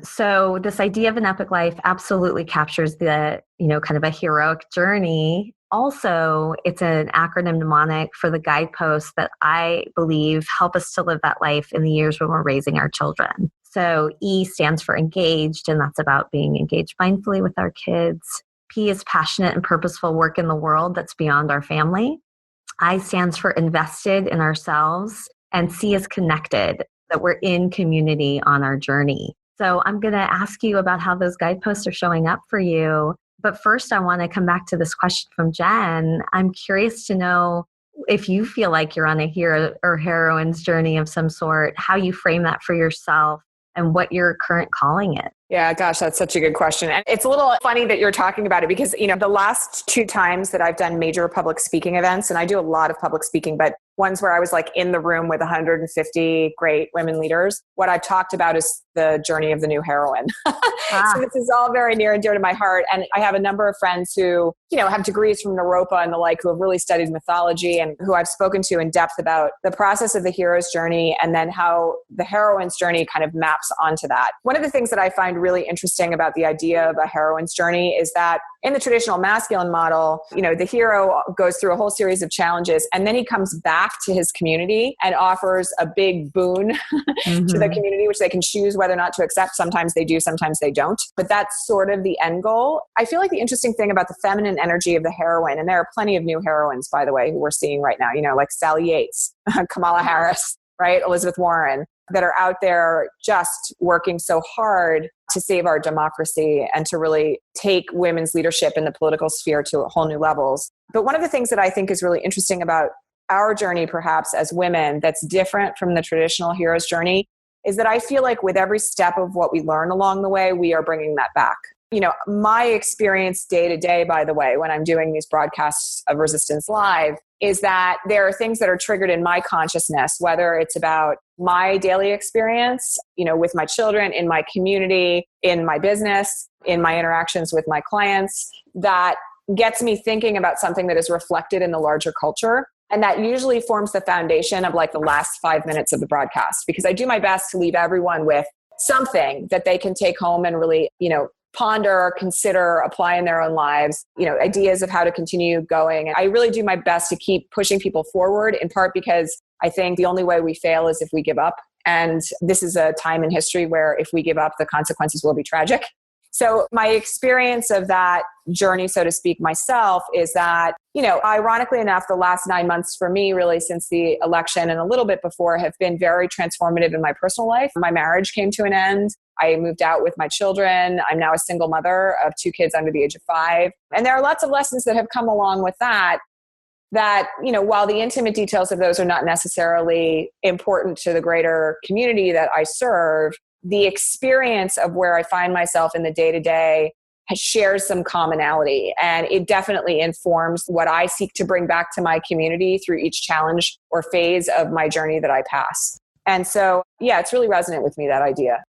So this idea of an epic life absolutely captures the, kind of a heroic journey. Also, it's an acronym mnemonic for the guideposts that I believe help us to live that life in the years when we're raising our children. So E stands for engaged, and that's about being engaged mindfully with our kids. P is passionate and purposeful work in the world that's beyond our family. I stands for invested in ourselves, and C is connected. that we're in community on our journey. So I'm going to ask you about how those guideposts are showing up for you. But first, I want to come back to this question from Jen. I'm curious to know if you feel like you're on a hero or heroine's journey of some sort, how you frame that for yourself and what you're current calling it. Yeah, gosh, that's such a good question. And it's a little funny that you're talking about it because, the last 2 times that I've done major public speaking events, and I do a lot of public speaking, but ones where I was like in the room with 150 great women leaders, what I've talked about is the journey of the new heroine. So this is all very near and dear to my heart. And I have a number of friends who, have degrees from Naropa and the like, who have really studied mythology and who I've spoken to in depth about the process of the hero's journey and then how the heroine's journey kind of maps onto that. One of the things that I find really interesting about the idea of a heroine's journey is that in the traditional masculine model, the hero goes through a whole series of challenges and then he comes back to his community and offers a big boon to the community, which they can choose whether or not to accept. Sometimes they do, sometimes they don't. But that's sort of the end goal. I feel like the interesting thing about the feminine energy of the heroine, and there are plenty of new heroines, by the way, who we're seeing right now, like Sally Yates, Kamala Harris, right? Elizabeth Warren, that are out there just working so hard to save our democracy and to really take women's leadership in the political sphere to whole new levels. But one of the things that I think is really interesting about our journey, perhaps as women, that's different from the traditional hero's journey, is that I feel like with every step of what we learn along the way, we are bringing that back. My experience day to day, by the way, when I'm doing these broadcasts of Resistance Live, is that there are things that are triggered in my consciousness, whether it's about my daily experience, with my children, in my community, in my business, in my interactions with my clients, that gets me thinking about something that is reflected in the larger culture. And that usually forms the foundation of like the last 5 minutes of the broadcast, because I do my best to leave everyone with something that they can take home and really, ponder, consider, apply in their own lives, ideas of how to continue going. And I really do my best to keep pushing people forward, in part because I think the only way we fail is if we give up. And this is a time in history where if we give up, the consequences will be tragic. So my experience of that journey, so to speak, myself, is that, ironically enough, the last 9 months for me, really since the election and a little bit before, have been very transformative in my personal life. My marriage came to an end. I moved out with my children. I'm now a single mother of 2 kids under the age of 5. And there are lots of lessons that have come along with that, while the intimate details of those are not necessarily important to the greater community that I serve, the experience of where I find myself in the day-to-day shares some commonality. And it definitely informs what I seek to bring back to my community through each challenge or phase of my journey that I pass. And so, it's really resonant with me, that idea.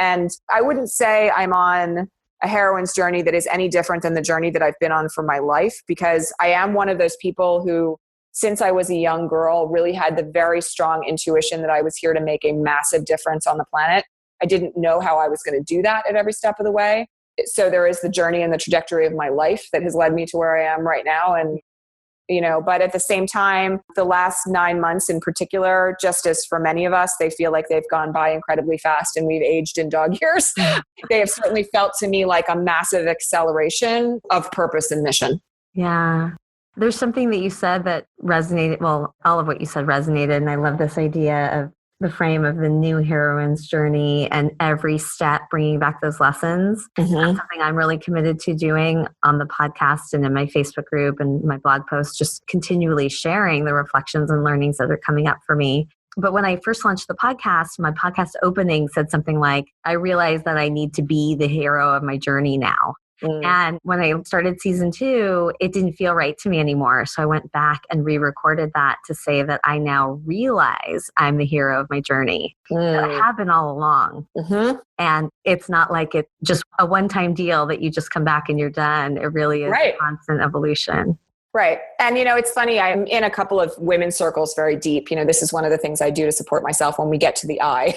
And I wouldn't say I'm on a heroine's journey that is any different than the journey that I've been on for my life, because I am one of those people who, since I was a young girl, really had the very strong intuition that I was here to make a massive difference on the planet. I didn't know how I was going to do that at every step of the way. So there is the journey and the trajectory of my life that has led me to where I am right now. And, but at the same time, the last 9 months in particular, just as for many of us, they feel like they've gone by incredibly fast and we've aged in dog years. They have certainly felt to me like a massive acceleration of purpose and mission. Yeah. There's something that you said that resonated. Well, all of what you said resonated. And I love this idea of the frame of the new heroine's journey and every step bringing back those lessons. That's something I'm really committed to doing on the podcast and in my Facebook group and my blog posts, just continually sharing the reflections and learnings that are coming up for me. But when I first launched the podcast, my podcast opening said something like, I realized that I need to be the hero of my journey now. And when I started season 2, it didn't feel right to me anymore. So I went back and re-recorded that to say that I now realize I'm the hero of my journey. That I have been all along. And it's not like it's just a one-time deal that you just come back and you're done. It really is a constant evolution. Right. And, it's funny, I'm in a couple of women's circles very deep. This is one of the things I do to support myself when we get to the I.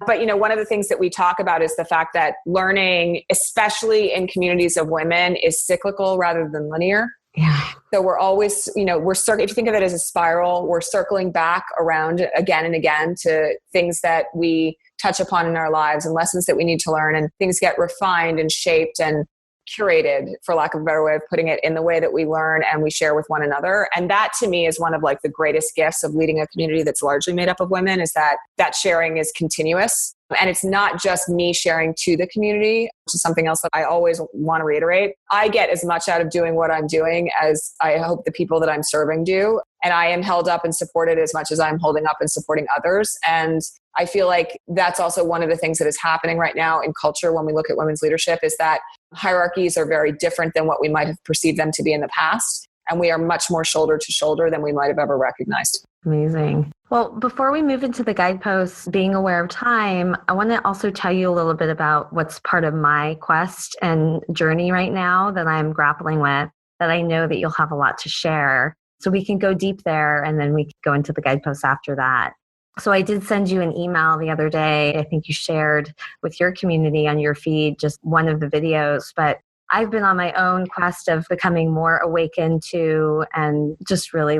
But, one of the things that we talk about is the fact that learning, especially in communities of women, is cyclical rather than linear. Yeah. So we're always, if you think of it as a spiral, we're circling back around again and again to things that we touch upon in our lives and lessons that we need to learn, and things get refined and shaped and curated, for lack of a better way of putting it, in the way that we learn and we share with one another. And that to me is one of like the greatest gifts of leading a community that's largely made up of women, is that that sharing is continuous. And it's not just me sharing to the community, which is something else that I always want to reiterate. I get as much out of doing what I'm doing as I hope the people that I'm serving do. And I am held up and supported as much as I'm holding up and supporting others. And I feel like that's also one of the things that is happening right now in culture when we look at women's leadership, is that hierarchies are very different than what we might have perceived them to be in the past. And we are much more shoulder to shoulder than we might have ever recognized. Amazing. Well, before we move into the guideposts, being aware of time, I want to also tell you a little bit about what's part of my quest and journey right now that I'm grappling with, that I know that you'll have a lot to share. So we can go deep there, and then we can go into the guideposts after that. So I did send you an email the other day. I think you shared with your community on your feed just one of the videos, but I've been on my own quest of becoming more awakened to, and just really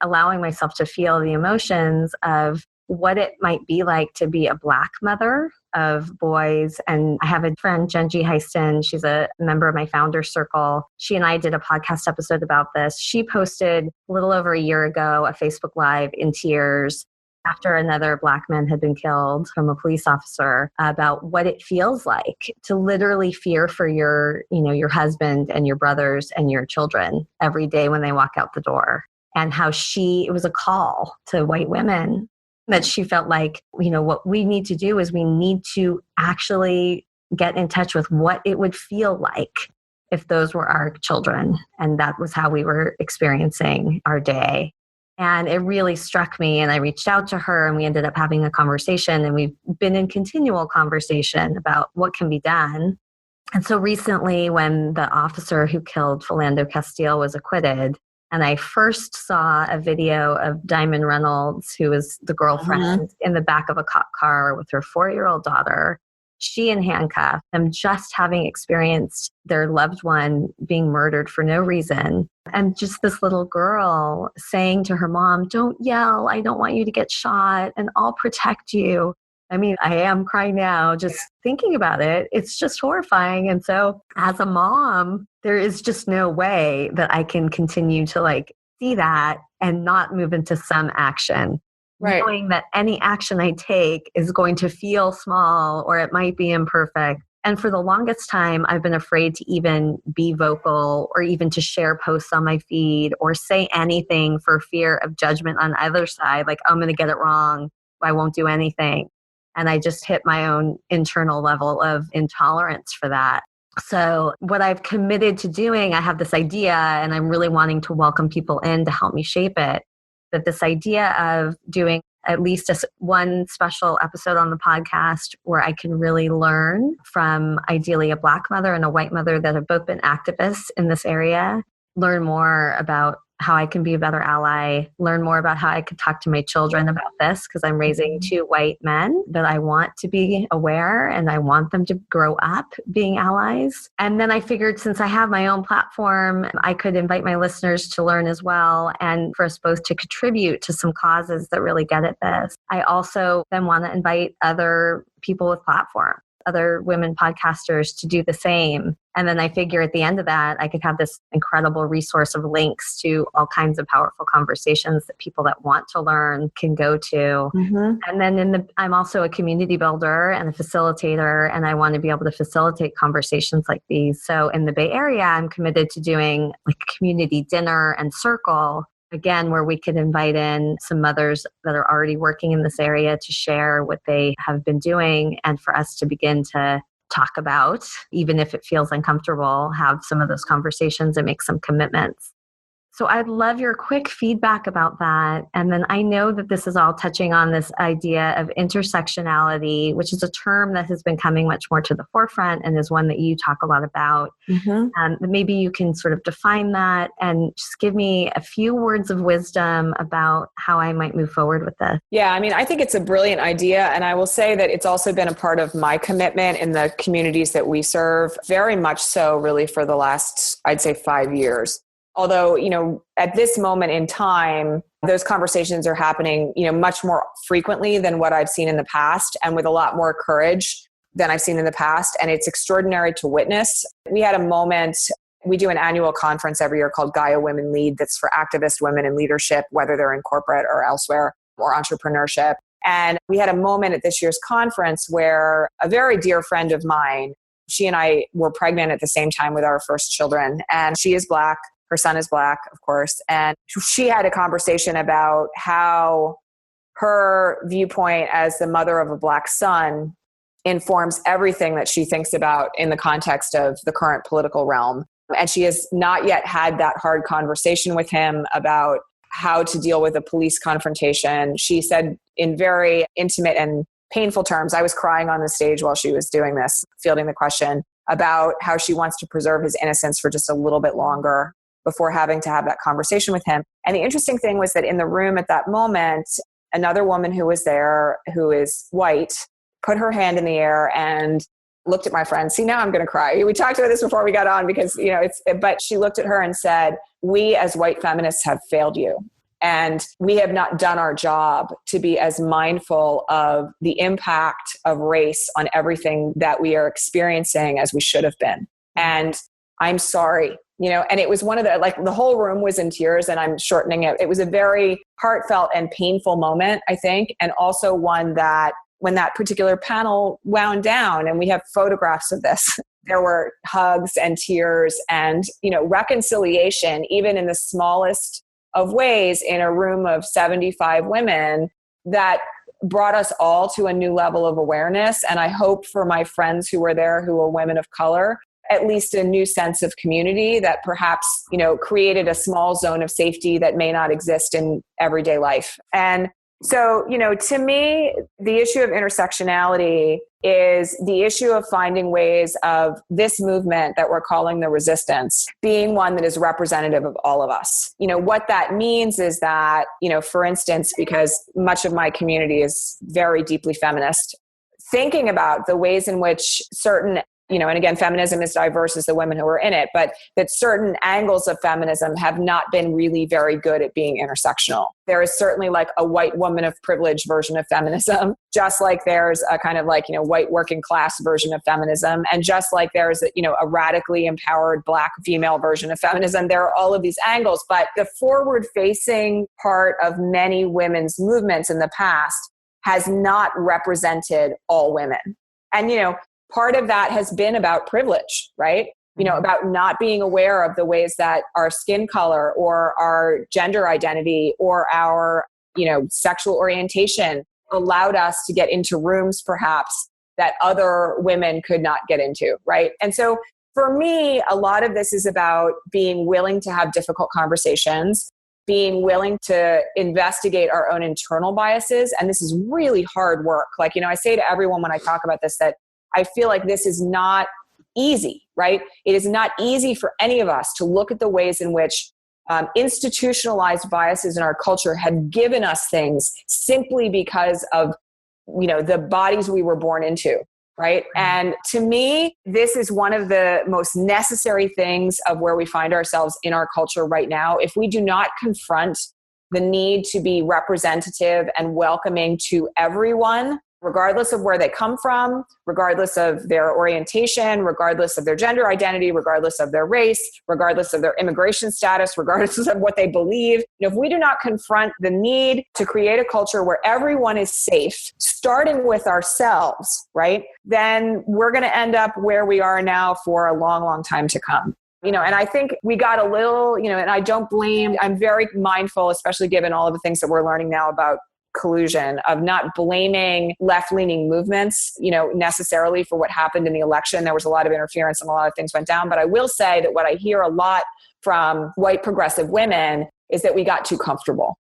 allowing myself to feel the emotions of what it might be like to be a Black mother of boys. And I have a friend, Genji Heiston. She's a member of my founder circle. She and I did a podcast episode about this. She posted a little over a year ago a Facebook Live in tears after another Black man had been killed from a police officer, about what it feels like to literally fear for your husband and your brothers and your children every day when they walk out the door. And how it was a call to white women that she felt like, what we need to do is we need to actually get in touch with what it would feel like if those were our children. And that was how we were experiencing our day. And it really struck me, and I reached out to her, and we ended up having a conversation, and we've been in continual conversation about what can be done. And so recently, when the officer who killed Philando Castile was acquitted, and I first saw a video of Diamond Reynolds, who was the girlfriend, in the back of a cop car with her 4-year-old daughter, she in handcuffs, them just having experienced their loved one being murdered for no reason. And just this little girl saying to her mom, "Don't yell, I don't want you to get shot, and I'll protect you." I mean, I am crying now just thinking about it. It's just horrifying. And so as a mom, there is just no way that I can continue to see that and not move into some action. Right. Knowing that any action I take is going to feel small, or it might be imperfect. And for the longest time, I've been afraid to even be vocal, or even to share posts on my feed, or say anything for fear of judgment on either side. Like, I'm going to get it wrong, I won't do anything. And I just hit my own internal level of intolerance for that. So what I've committed to doing, I have this idea, and I'm really wanting to welcome people in to help me shape it. That this idea of doing at least one special episode on the podcast where I can really learn from ideally a Black mother and a white mother that have both been activists in this area, learn more about how I can be a better ally, learn more about how I could talk to my children about this, because I'm raising 2 white men that I want to be aware, and I want them to grow up being allies. And then I figured, since I have my own platform, I could invite my listeners to learn as well, and for us both to contribute to some causes that really get at this. I also then want to invite other people with platforms, other women podcasters, to do the same. And then I figure at the end of that, I could have this incredible resource of links to all kinds of powerful conversations that people that want to learn can go to. Mm-hmm. And then I'm also a community builder and a facilitator, and I want to be able to facilitate conversations like these. So in the Bay Area, I'm committed to doing a community dinner and circle, again, where we could invite in some mothers that are already working in this area to share what they have been doing, and for us to begin to talk about, even if it feels uncomfortable, have some of those conversations and make some commitments. So I'd love your quick feedback about that. And then I know that this is all touching on this idea of intersectionality, which is a term that has been coming much more to the forefront and is one that you talk a lot about. Mm-hmm. Maybe you can sort of define that and just give me a few words of wisdom about how I might move forward with this. Yeah, I mean, I think it's a brilliant idea. And I will say that it's also been a part of my commitment in the communities that we serve, very much so really for the last, I'd say, 5 years. Although, at this moment in time, those conversations are happening, much more frequently than what I've seen in the past, and with a lot more courage than I've seen in the past. And it's extraordinary to witness. We had a moment, we do an annual conference every year called Gaia Women Lead that's for activist women in leadership, whether they're in corporate or elsewhere, or entrepreneurship. And we had a moment at this year's conference where a very dear friend of mine, she and I were pregnant at the same time with our first children. And she is Black. Her son is Black, of course. And she had a conversation about how her viewpoint as the mother of a Black son informs everything that she thinks about in the context of the current political realm. And she has not yet had that hard conversation with him about how to deal with a police confrontation. She said in very intimate and painful terms, I was crying on the stage while she was doing this, fielding the question, about how she wants to preserve his innocence for just a little bit longer before having to have that conversation with him. And the interesting thing was that in the room at that moment, another woman who was there, who is white, put her hand in the air and looked at my friend. See, now I'm going to cry. We talked about this before we got on because, but she looked at her and said, we as white feminists have failed you. And we have not done our job to be as mindful of the impact of race on everything that we are experiencing as we should have been. And I'm sorry, and it was one of the whole room was in tears, and I'm shortening it. It was a very heartfelt and painful moment, I think. And also one that when that particular panel wound down, and we have photographs of this, there were hugs and tears and, reconciliation, even in the smallest of ways, in a room of 75 women, that brought us all to a new level of awareness. And I hope for my friends who were there, who were women of color, at least a new sense of community that perhaps, created a small zone of safety that may not exist in everyday life. And so, to me, the issue of intersectionality is the issue of finding ways of this movement that we're calling the resistance being one that is representative of all of us. What that means is that, for instance, because much of my community is very deeply feminist, thinking about the ways in which certain and again, feminism is diverse as the women who are in it, but that certain angles of feminism have not been really very good at being intersectional. There is certainly like a white woman of privilege version of feminism, just like there's a kind of white working class version of feminism. And just like there's a radically empowered Black female version of feminism, there are all of these angles. But the forward facing part of many women's movements in the past has not represented all women. And, part of that has been about privilege, right? About not being aware of the ways that our skin color or our gender identity or our, sexual orientation allowed us to get into rooms perhaps that other women could not get into, right? And so for me, a lot of this is about being willing to have difficult conversations, being willing to investigate our own internal biases. And this is really hard work. I say to everyone when I talk about this, that I feel like this is not easy, right? It is not easy for any of us to look at the ways in which institutionalized biases in our culture have given us things simply because of, the bodies we were born into, right? And to me, this is one of the most necessary things of where we find ourselves in our culture right now. If we do not confront the need to be representative and welcoming to everyone, regardless of where they come from, regardless of their orientation, regardless of their gender identity, regardless of their race, regardless of their immigration status, regardless of what they believe. If we do not confront the need to create a culture where everyone is safe, starting with ourselves, right, then we're going to end up where we are now for a long, long time to come. And I think we got a little, and I don't blame, I'm very mindful, especially given all of the things that we're learning now about collusion, of not blaming left-leaning movements, necessarily for what happened in the election. There was a lot of interference and a lot of things went down. But I will say that what I hear a lot from white progressive women is that we got too comfortable.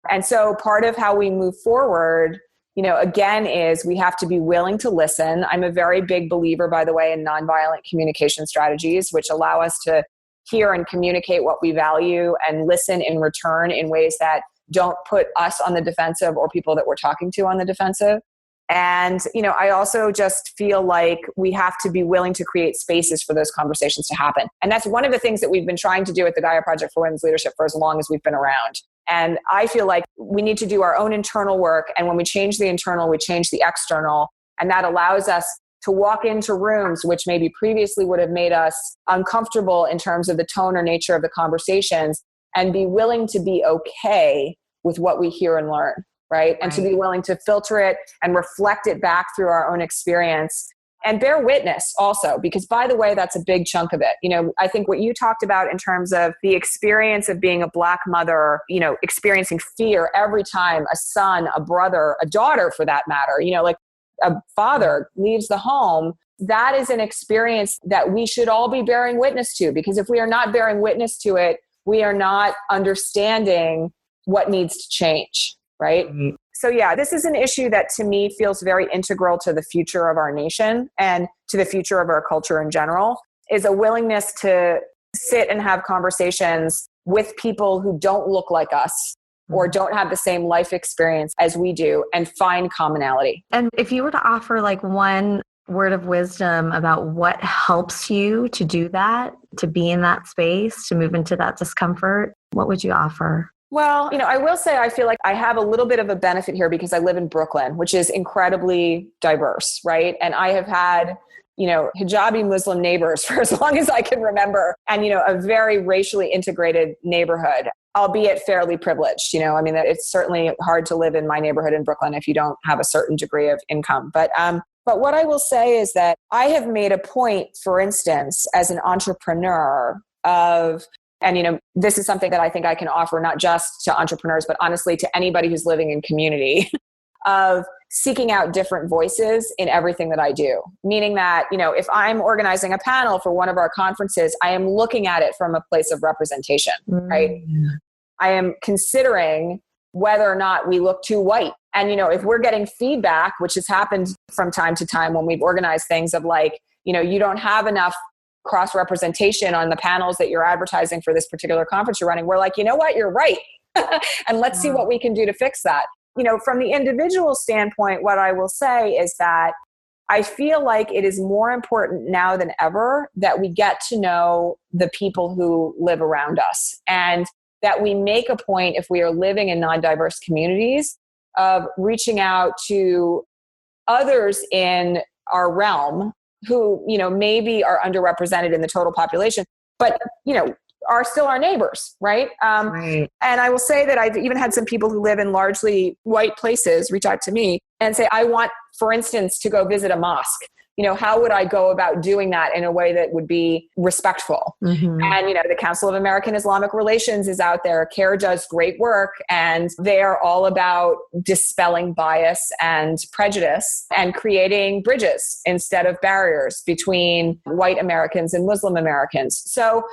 And so part of how we move forward, again, is we have to be willing to listen. I'm a very big believer, by the way, in nonviolent communication strategies, which allow us to hear and communicate what we value and listen in return in ways that don't put us on the defensive or people that we're talking to on the defensive. And, I also just feel like we have to be willing to create spaces for those conversations to happen. And that's one of the things that we've been trying to do at the Gaia Project for Women's Leadership for as long as we've been around. And I feel like we need to do our own internal work. And when we change the internal, we change the external. And that allows us to walk into rooms which maybe previously would have made us uncomfortable in terms of the tone or nature of the conversations, and be willing to be okay with what we hear and learn, right? And to be willing to filter it and reflect it back through our own experience. And bear witness also, because by the way, that's a big chunk of it. I think what you talked about in terms of the experience of being a Black mother, experiencing fear every time a son, a brother, a daughter for that matter, like a father leaves the home, that is an experience that we should all be bearing witness to, because if we are not bearing witness to it, we are not understanding what needs to change, right? Mm-hmm. So yeah, this is an issue that to me feels very integral to the future of our nation and to the future of our culture in general, is a willingness to sit and have conversations with people who don't look like us or don't have the same life experience as we do, and find commonality. And if you were to offer like one word of wisdom about what helps you to do that, to be in that space, to move into that discomfort, what would you offer? Well, I will say I feel like I have a little bit of a benefit here because I live in Brooklyn, which is incredibly diverse, right? And I have had, hijabi Muslim neighbors for as long as I can remember, and, a very racially integrated neighborhood, albeit fairly privileged. It's certainly hard to live in my neighborhood in Brooklyn if you don't have a certain degree of income. But what I will say is that I have made a point, for instance, as an entrepreneur and this is something that I think I can offer not just to entrepreneurs, but honestly to anybody who's living in community, of seeking out different voices in everything that I do. Meaning that, if I'm organizing a panel for one of our conferences, I am looking at it from a place of representation, right? I am considering whether or not we look too white. And, if we're getting feedback, which has happened from time to time when we've organized things of like, you don't have enough cross-representation on the panels that you're advertising for this particular conference you're running, we're like, you know what, you're right. And let's see what we can do to fix that. From the individual standpoint, what I will say is that I feel like it is more important now than ever that we get to know the people who live around us, and that we make a point, if we are living in non-diverse communities, of reaching out to others in our realm who, maybe are underrepresented in the total population, but, are still our neighbors, right? Right. And I will say that I've even had some people who live in largely white places reach out to me and say, I want, for instance, to go visit a mosque. How would I go about doing that in a way that would be respectful? Mm-hmm. And, the Council of American Islamic Relations is out there. CARE does great work, and they're all about dispelling bias and prejudice and creating bridges instead of barriers between white Americans and Muslim Americans. So,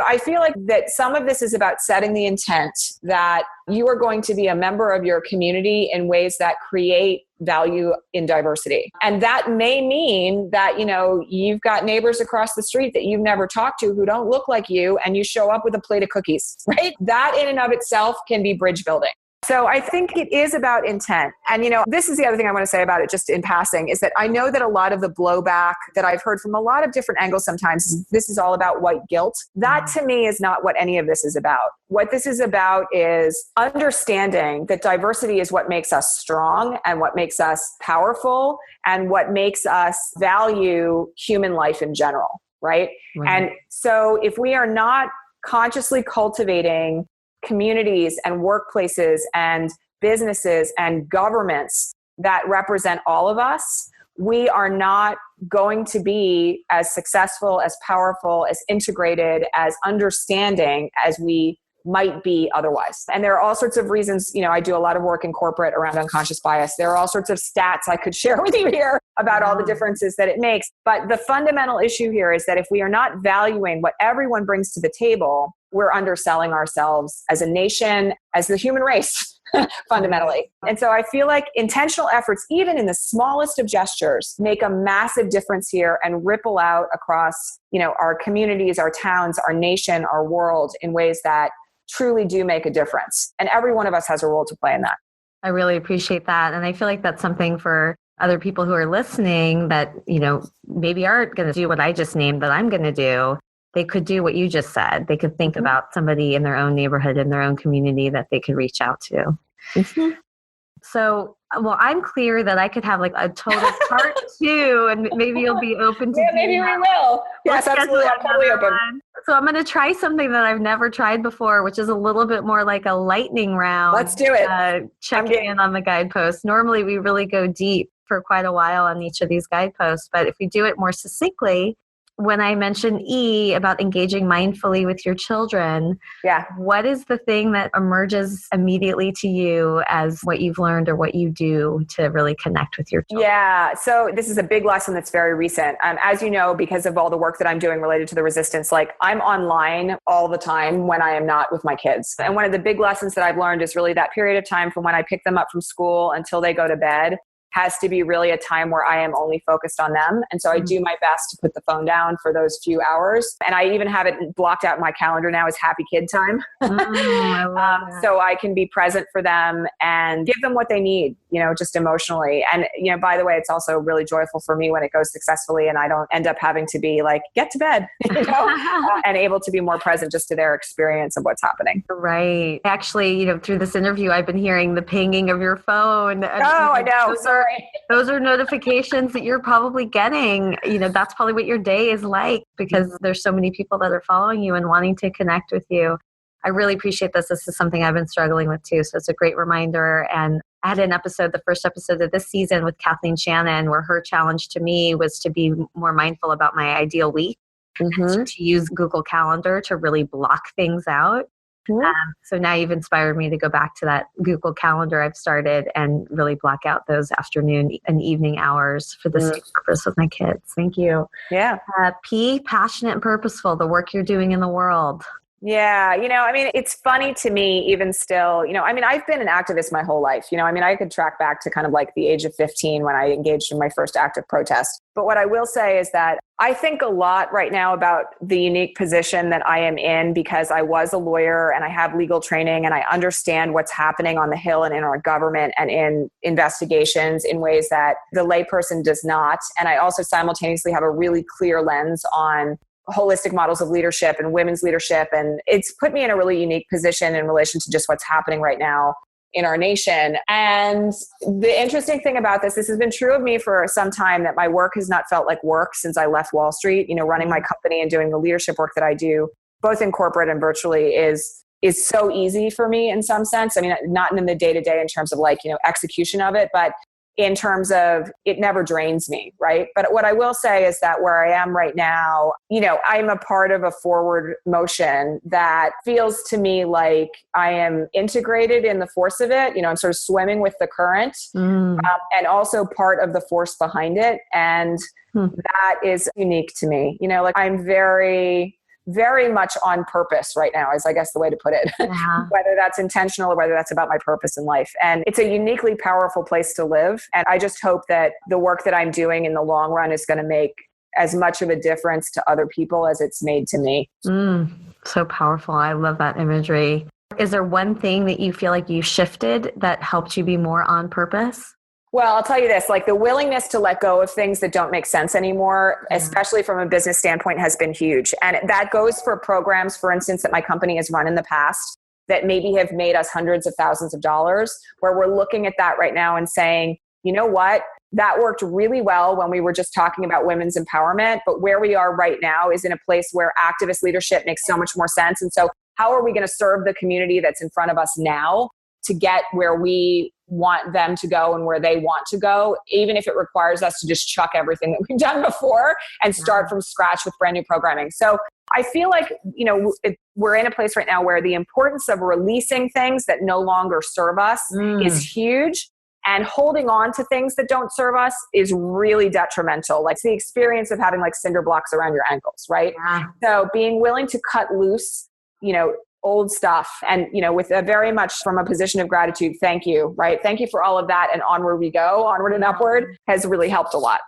I feel like that some of this is about setting the intent that you are going to be a member of your community in ways that create value in diversity. And that may mean that, you've got neighbors across the street that you've never talked to who don't look like you, and you show up with a plate of cookies, right? That in and of itself can be bridge building. So I think it is about intent. And, this is the other thing I want to say about it just in passing, is that I know that a lot of the blowback that I've heard from a lot of different angles sometimes is this is all about white guilt. That to me is not what any of this is about. What this is about is understanding that diversity is what makes us strong and what makes us powerful and what makes us value human life in general, right? And so if we are not consciously cultivating communities and workplaces and businesses and governments that represent all of us, we are not going to be as successful, as powerful, as integrated, as understanding as we might be otherwise. And there are all sorts of reasons. I do a lot of work in corporate around unconscious bias. There are all sorts of stats I could share with you here about all the differences that it makes. But the fundamental issue here is that if we are not valuing what everyone brings to the table, we're underselling ourselves as a nation, as the human race, fundamentally. And so I feel like intentional efforts, even in the smallest of gestures, make a massive difference here and ripple out across, our communities, our towns, our nation, our world in ways that truly do make a difference. And every one of us has a role to play in that. I really appreciate that. And I feel like that's something for other people who are listening that, maybe aren't going to do what I just named that I'm going to do. They could do what you just said. They could think about somebody in their own neighborhood, in their own community that they could reach out to. So Well, I'm clear that I could have like a total part two, and maybe you'll be open to maybe we will. Yes, absolutely. I'm totally open. So I'm going to try something that I've never tried before, which is a little bit more like a lightning round. Let's do it. Checking in on the guideposts. Normally, we really go deep for quite a while on each of these guideposts, but if we do it more succinctly, when I mentioned E about engaging mindfully with your children, what is the thing that emerges immediately to you as what you've learned or what you do to really connect with your children? Yeah, so this is a big lesson that's very recent. As you know, because of all the work that I'm doing related to the resistance, like I'm online all the time when I am not with my kids. And one of the big lessons that I've learned is really that period of time from when I pick them up from school until they go to bed has to be really a time where I am only focused on them. And so I do my best to put the phone down for those few hours. And I even have it blocked out in my calendar now as happy kid time. So I can be present for them and give them what they need, just emotionally. And, by the way, it's also really joyful for me when it goes successfully and I don't end up having to be like, get to bed, and able to be more present just to their experience of what's happening. Right. Actually, through this interview, I've been hearing the pinging of your phone. I know. Sorry. Those are notifications that you're probably getting. That's probably what your day is like because there's so many people that are following you and wanting to connect with you. I really appreciate this. This is something I've been struggling with too. So it's a great reminder. And I had an episode, the first episode of this season with Kathleen Shannon, where her challenge to me was to be more mindful about my ideal week and to use Google Calendar to really block things out. So now you've inspired me to go back to that Google Calendar I've started and really block out those afternoon and evening hours for the same purpose with my kids. Thank you. Yeah. P, passionate and purposeful, the work you're doing in the world. Yeah. It's funny to me even still, I've been an activist my whole life. I could track back to kind of like the age of 15 when I engaged in my first active protest. But what I will say is that I think a lot right now about the unique position that I am in because I was a lawyer and I have legal training and I understand what's happening on the Hill and in our government and in investigations in ways that the layperson does not. And I also simultaneously have a really clear lens on holistic models of leadership and women's leadership. And it's put me in a really unique position in relation to just what's happening right now in our nation. And the interesting thing about this has been true of me for some time, that my work has not felt like work since I left Wall Street. Running my company and doing the leadership work that I do, both in corporate and virtually, is so easy for me in some sense. Not in the day-to-day in terms of execution of it, but in terms of it never drains me, right? But what I will say is that where I am right now, I'm a part of a forward motion that feels to me like I am integrated in the force of it. I'm sort of swimming with the current and also part of the force behind it. And that is unique to me. I'm very, very much on purpose right now, is I guess the way to put it, whether that's intentional or whether that's about my purpose in life. And it's a uniquely powerful place to live. And I just hope that the work that I'm doing in the long run is going to make as much of a difference to other people as it's made to me. So powerful. I love that imagery. Is there one thing that you feel like you shifted that helped you be more on purpose? Well, I'll tell you this, like the willingness to let go of things that don't make sense anymore, especially from a business standpoint, has been huge. And that goes for programs, for instance, that my company has run in the past that maybe have made us hundreds of thousands of dollars, where we're looking at that right now and saying, you know what? That worked really well when we were just talking about women's empowerment, but where we are right now is in a place where activist leadership makes so much more sense. And so how are we going to serve the community that's in front of us now to get where we want them to go and where they want to go, even if it requires us to just chuck everything that we've done before and start from scratch with brand new programming. So I feel like, we're in a place right now where the importance of releasing things that no longer serve us is huge. And holding on to things that don't serve us is really detrimental. Like the experience of having like cinder blocks around your ankles, right? So being willing to cut loose, old stuff and, with a very much from a position of gratitude, thank you, right? Thank you for all of that. And onward we go, onward and upward has really helped a lot.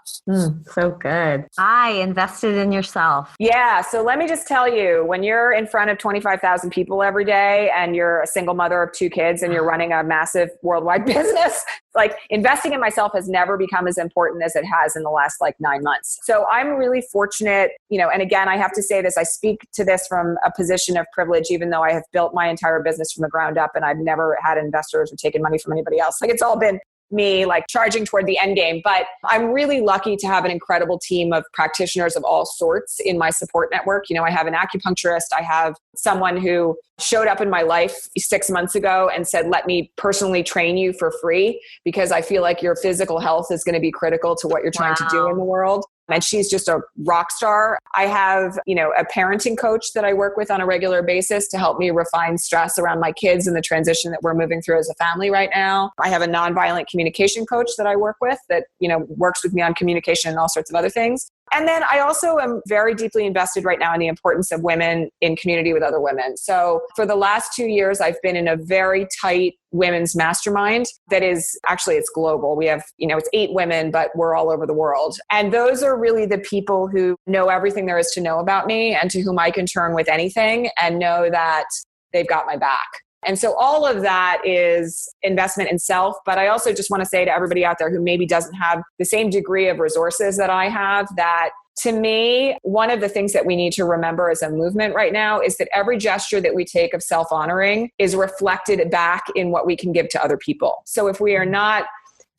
So good. I invested in yourself. Yeah. So let me just tell you, when you're in front of 25,000 people every day and you're a single mother of 2 kids and you're running a massive worldwide business, like investing in myself has never become as important as it has in the last 9 months. So I'm really fortunate, and again, I have to say this, I speak to this from a position of privilege, even though I have built my entire business from the ground up and I've never had investors or taken money from anybody else. Like it's all been me like charging toward the end game. But I'm really lucky to have an incredible team of practitioners of all sorts in my support network. You know, I have an acupuncturist. I have someone who showed up in my life 6 months ago and said, let me personally train you for free because I feel like your physical health is going to be critical to what you're trying to do in the world. And she's just a rock star. I have, you know, a parenting coach that I work with on a regular basis to help me refine stress around my kids and the transition that we're moving through as a family right now. I have a nonviolent communication coach that I work with that, you know, works with me on communication and all sorts of other things. And then I also am very deeply invested right now in the importance of women in community with other women. So for the last 2 years, I've been in a very tight women's mastermind that is actually, it's global. We have, you know, it's 8 women, but we're all over the world. And those are really the people who know everything there is to know about me and to whom I can turn with anything and know that they've got my back. And so all of that is investment in self. But I also just want to say to everybody out there who maybe doesn't have the same degree of resources that I have, that to me, one of the things that we need to remember as a movement right now is that every gesture that we take of self-honoring is reflected back in what we can give to other people. So if we are not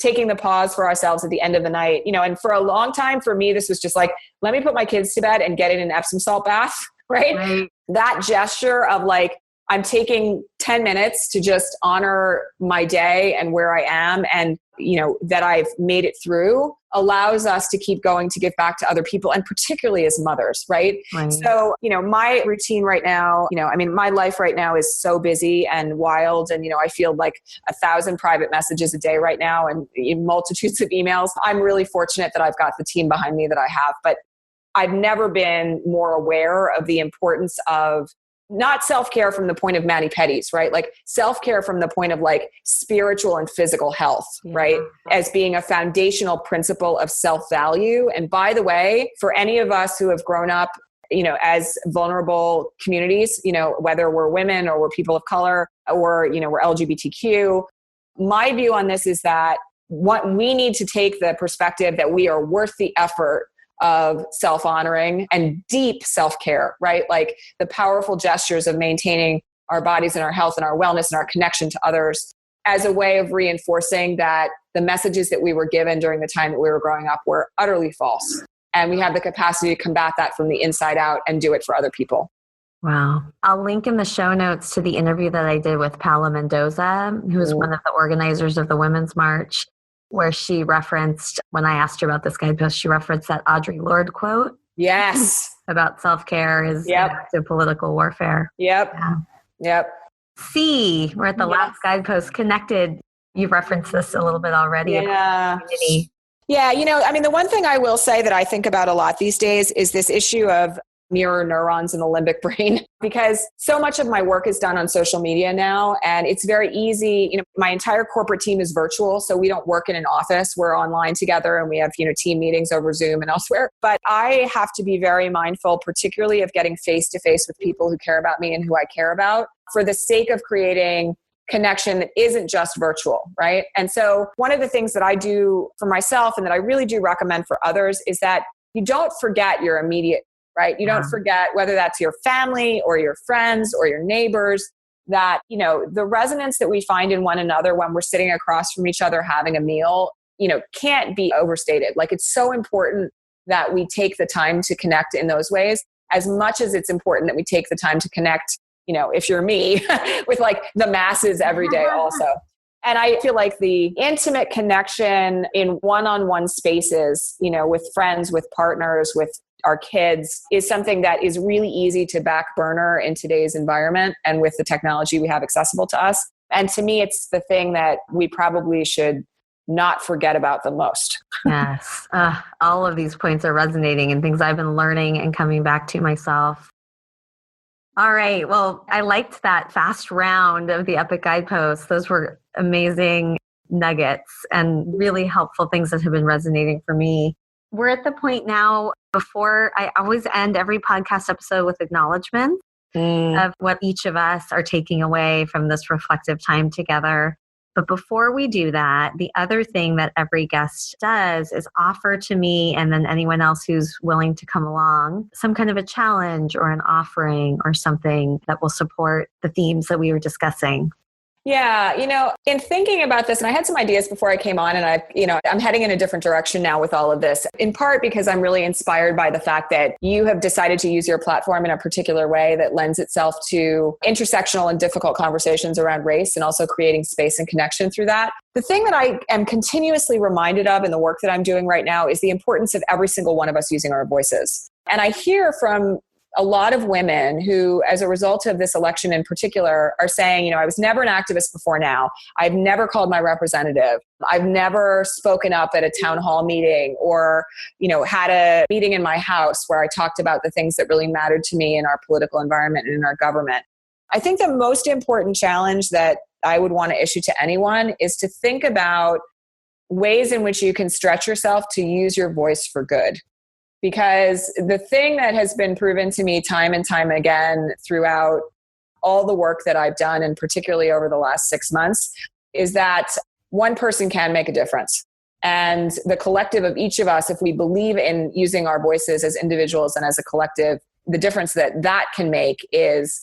taking the pause for ourselves at the end of the night, you know, and for a long time for me, this was just like, let me put my kids to bed and get in an Epsom salt bath, right? That gesture of like, I'm taking 10 minutes to just honor my day and where I am and, you know, that I've made it through allows us to keep going to give back to other people and particularly as mothers, right? So, you know, my routine right now, you know, I mean, my life right now is so busy and wild and, you know, I feel like 1,000 private messages a day right now and multitudes of emails. I'm really fortunate that I've got the team behind me that I have, but I've never been more aware of the importance of not self-care from the point of mani-pedis, right? Like self-care from the point of like spiritual and physical health, right? As being a foundational principle of self-value. And by the way, for any of us who have grown up, you know, as vulnerable communities, you know, whether we're women or we're people of color or, you know, we're LGBTQ, my view on this is that what we need to take the perspective that we are worth the effort of self-honoring and deep self-care, right? Like the powerful gestures of maintaining our bodies and our health and our wellness and our connection to others as a way of reinforcing that the messages that we were given during the time that we were growing up were utterly false. And we have the capacity to combat that from the inside out and do it for other people. Wow. I'll link in the show notes to the interview that I did with Paula Mendoza, who is one of the organizers of the Women's March, where she referenced, when I asked her about this guidepost, she referenced that Audre Lorde quote. Yes. About self-care is an act of political warfare. Yep. C, we're at the last guidepost, connected. You referenced this a little bit already. About community. Yeah, you know, I mean, the one thing I will say that I think about a lot these days is this issue of mirror neurons in the limbic brain, because so much of my work is done on social media now. And it's very easy. You know, my entire corporate team is virtual. So we don't work in an office. We're online together and we have, you know, team meetings over Zoom and elsewhere. But I have to be very mindful, particularly of getting face to face with people who care about me and who I care about for the sake of creating connection that isn't just virtual, right? And so one of the things that I do for myself and that I really do recommend for others is that you don't forget your immediate, right? You don't forget whether that's your family or your friends or your neighbors, that, you know, the resonance that we find in one another when we're sitting across from each other having a meal, you know, can't be overstated. Like it's so important that we take the time to connect in those ways, as much as it's important that we take the time to connect, you know, if you're me, with like the masses every day also. And I feel like the intimate connection in one-on-one spaces, you know, with friends, with partners, with our kids is something that is really easy to back burner in today's environment and with the technology we have accessible to us. And to me, it's the thing that we probably should not forget about the most. Yes. All of these points are resonating and things I've been learning and coming back to myself. All right. Well, I liked that fast round of the Epic Guideposts. Those were amazing nuggets and really helpful things that have been resonating for me. We're at the point now, before I always end every podcast episode with acknowledgement of what each of us are taking away from this reflective time together. But before we do that, the other thing that every guest does is offer to me and then anyone else who's willing to come along some kind of a challenge or an offering or something that will support the themes that we were discussing. Yeah, in thinking about this, and I had some ideas before I came on, and I'm heading in a different direction now with all of this, in part because I'm really inspired by the fact that you have decided to use your platform in a particular way that lends itself to intersectional and difficult conversations around race, and also creating space and connection through that. The thing that I am continuously reminded of in the work that I'm doing right now is the importance of every single one of us using our voices. And I hear from a lot of women who, as a result of this election in particular, are saying, I was never an activist before now. I've never called my representative. I've never spoken up at a town hall meeting or, had a meeting in my house where I talked about the things that really mattered to me in our political environment and in our government. I think the most important challenge that I would want to issue to anyone is to think about ways in which you can stretch yourself to use your voice for good. Because the thing that has been proven to me time and time again throughout all the work that I've done, and particularly over the last 6 months, is that one person can make a difference. And the collective of each of us, if we believe in using our voices as individuals and as a collective, the difference that can make is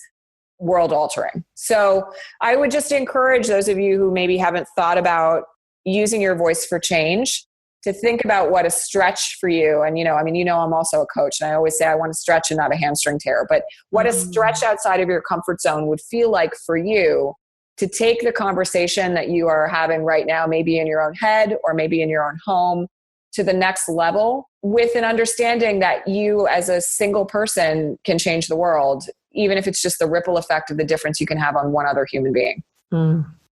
world altering. So I would just encourage those of you who maybe haven't thought about using your voice for change to think about what a stretch for you. And, I'm also a coach, and I always say I want to stretch and not a hamstring tear, but what a stretch outside of your comfort zone would feel like for you to take the conversation that you are having right now, maybe in your own head or maybe in your own home, to the next level, with an understanding that you as a single person can change the world, even if it's just the ripple effect of the difference you can have on one other human being.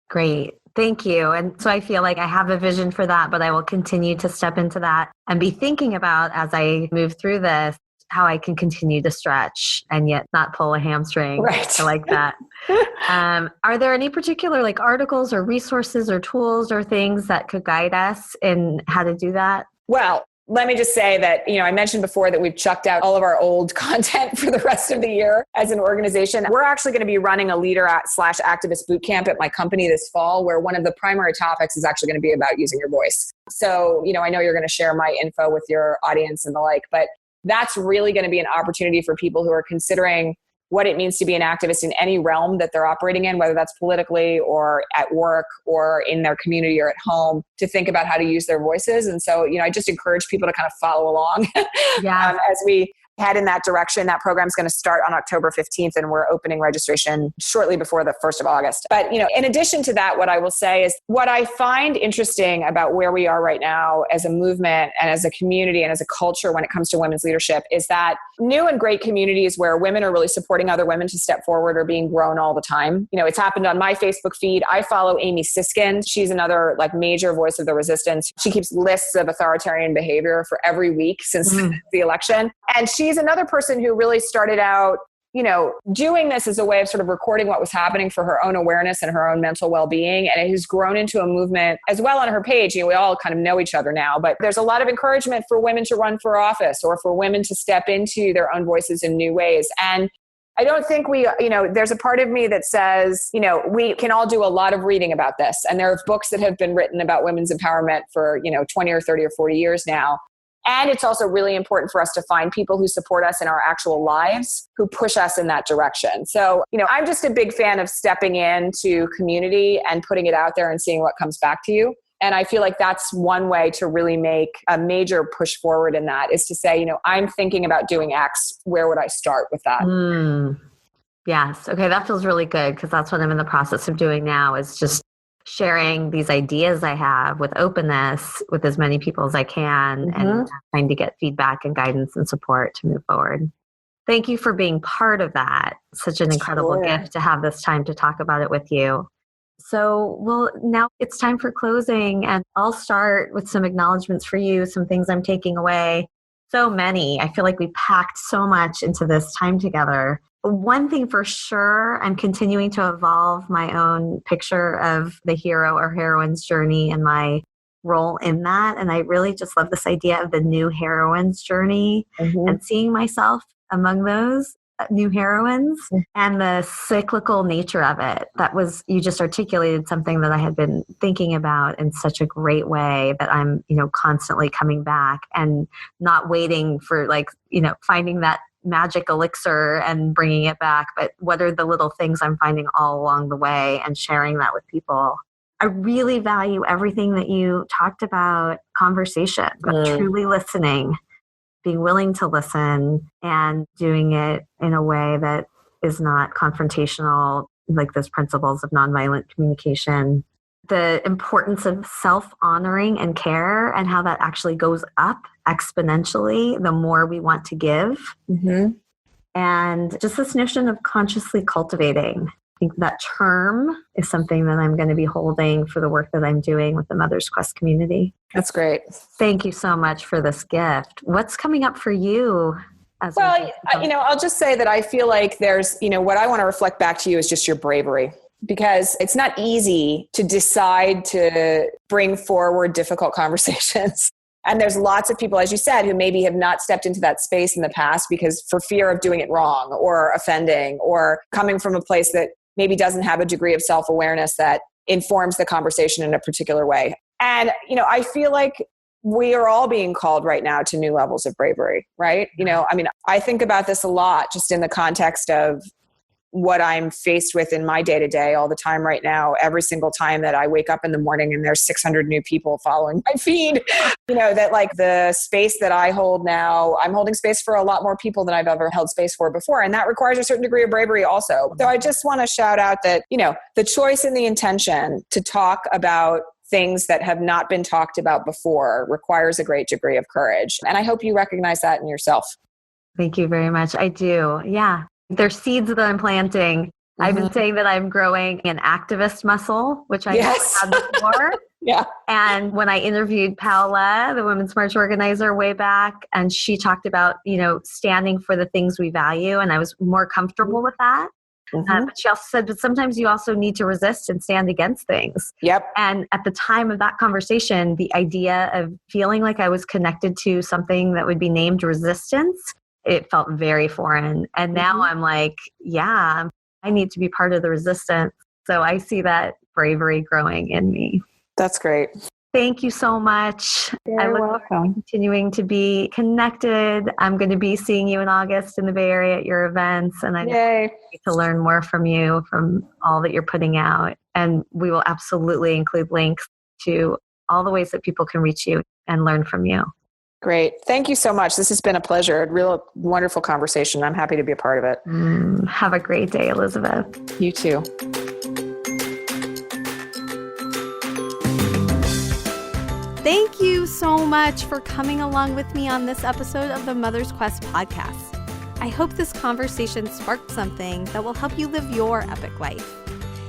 Great. Thank you. And so I feel like I have a vision for that, but I will continue to step into that and be thinking about, as I move through this, how I can continue to stretch and yet not pull a hamstring. Right. I like that. Are there any particular articles or resources or tools or things that could guide us in how to do that? Well, let me just say that, I mentioned before that we've chucked out all of our old content for the rest of the year as an organization. We're actually going to be running a leader/activist boot camp at my company this fall, where one of the primary topics is actually going to be about using your voice. So, I know you're going to share my info with your audience and the like, but that's really going to be an opportunity for people who are considering what it means to be an activist in any realm that they're operating in, whether that's politically or at work or in their community or at home, to think about how to use their voices. And so, I just encourage people to kind of follow along as we head in that direction. That program is going to start on October 15th, and we're opening registration shortly before the 1st of August. But, in addition to that, what I will say is what I find interesting about where we are right now as a movement and as a community and as a culture when it comes to women's leadership is that new and great communities where women are really supporting other women to step forward are being grown all the time. It's happened on my Facebook feed. I follow Amy Siskind. She's another major voice of the resistance. She keeps lists of authoritarian behavior for every week since the election. And she's another person who really started out, doing this as a way of sort of recording what was happening for her own awareness and her own mental well-being. And it has grown into a movement as well on her page. We all kind of know each other now, but there's a lot of encouragement for women to run for office or for women to step into their own voices in new ways. And I don't think there's a part of me that says, we can all do a lot of reading about this. And there are books that have been written about women's empowerment for, 20 or 30 or 40 years now. And it's also really important for us to find people who support us in our actual lives, who push us in that direction. So, I'm just a big fan of stepping into community and putting it out there and seeing what comes back to you. And I feel like that's one way to really make a major push forward in that, is to say, I'm thinking about doing X. Where would I start with that? Yes. Okay. That feels really good, because that's what I'm in the process of doing now, is just sharing these ideas I have with openness with as many people as I can, and trying to get feedback and guidance and support to move forward. Thank you for being part of that. Such an incredible gift to have this time to talk about it with you. So, now it's time for closing, and I'll start with some acknowledgments for you, some things I'm taking away. So many. I feel like we packed so much into this time together. One thing for sure, I'm continuing to evolve my own picture of the hero or heroine's journey and my role in that. And I really just love this idea of the new heroine's journey and seeing myself among those new heroines and the cyclical nature of it. You just articulated something that I had been thinking about in such a great way, that I'm, constantly coming back and not waiting for finding that magic elixir and bringing it back, but what are the little things I'm finding all along the way and sharing that with people. I really value everything that you talked about, conversation, but truly listening, being willing to listen and doing it in a way that is not confrontational, like those principles of nonviolent communication. The importance of self-honoring and care and how that actually goes up exponentially the more we want to give. Mm-hmm. And just this notion of consciously cultivating. I think that term is something that I'm going to be holding for the work that I'm doing with the Mothers Quest community. That's great. Thank you so much for this gift. What's coming up for you? I'll just say that I feel like there's, what I want to reflect back to you is just your bravery, because it's not easy to decide to bring forward difficult conversations. And there's lots of people, as you said, who maybe have not stepped into that space in the past because for fear of doing it wrong or offending or coming from a place that maybe doesn't have a degree of self-awareness that informs the conversation in a particular way. And, I feel like we are all being called right now to new levels of bravery, right? I think about this a lot just in the context of what I'm faced with in my day-to-day all the time right now. Every single time that I wake up in the morning and there's 600 new people following my feed, that like the space that I hold now, I'm holding space for a lot more people than I've ever held space for before. And that requires a certain degree of bravery also. So I just want to shout out that, the choice and the intention to talk about things that have not been talked about before requires a great degree of courage. And I hope you recognize that in yourself. Thank you very much. I do. Yeah. There's seeds that I'm planting. Mm-hmm. I've been saying that I'm growing an activist muscle, which I never had before. Yeah. And when I interviewed Paola, the Women's March organizer way back, and she talked about, standing for the things we value. And I was more comfortable with that. Mm-hmm. But she also said, but sometimes you also need to resist and stand against things. Yep. And at the time of that conversation, the idea of feeling like I was connected to something that would be named resistance, it felt very foreign. And now I'm like, yeah, I need to be part of the resistance. So I see that bravery growing in me. That's great. Thank you so much. You're welcome. Continuing to be connected. I'm going to be seeing you in August in the Bay Area at your events. And I need to learn more from you, from all that you're putting out. And we will absolutely include links to all the ways that people can reach you and learn from you. Great. Thank you so much. This has been a pleasure. A real wonderful conversation. I'm happy to be a part of it. Have a great day, Elizabeth. You too. Thank you so much for coming along with me on this episode of the Mothers Quest podcast. I hope this conversation sparked something that will help you live your epic life.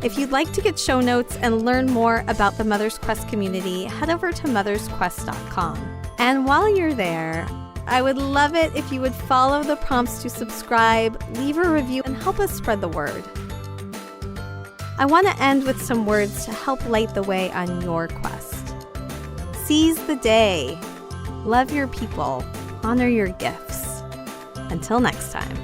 If you'd like to get show notes and learn more about the Mothers Quest community, head over to mothersquest.com. And while you're there, I would love it if you would follow the prompts to subscribe, leave a review, and help us spread the word. I want to end with some words to help light the way on your quest. Seize the day. Love your people. Honor your gifts. Until next time.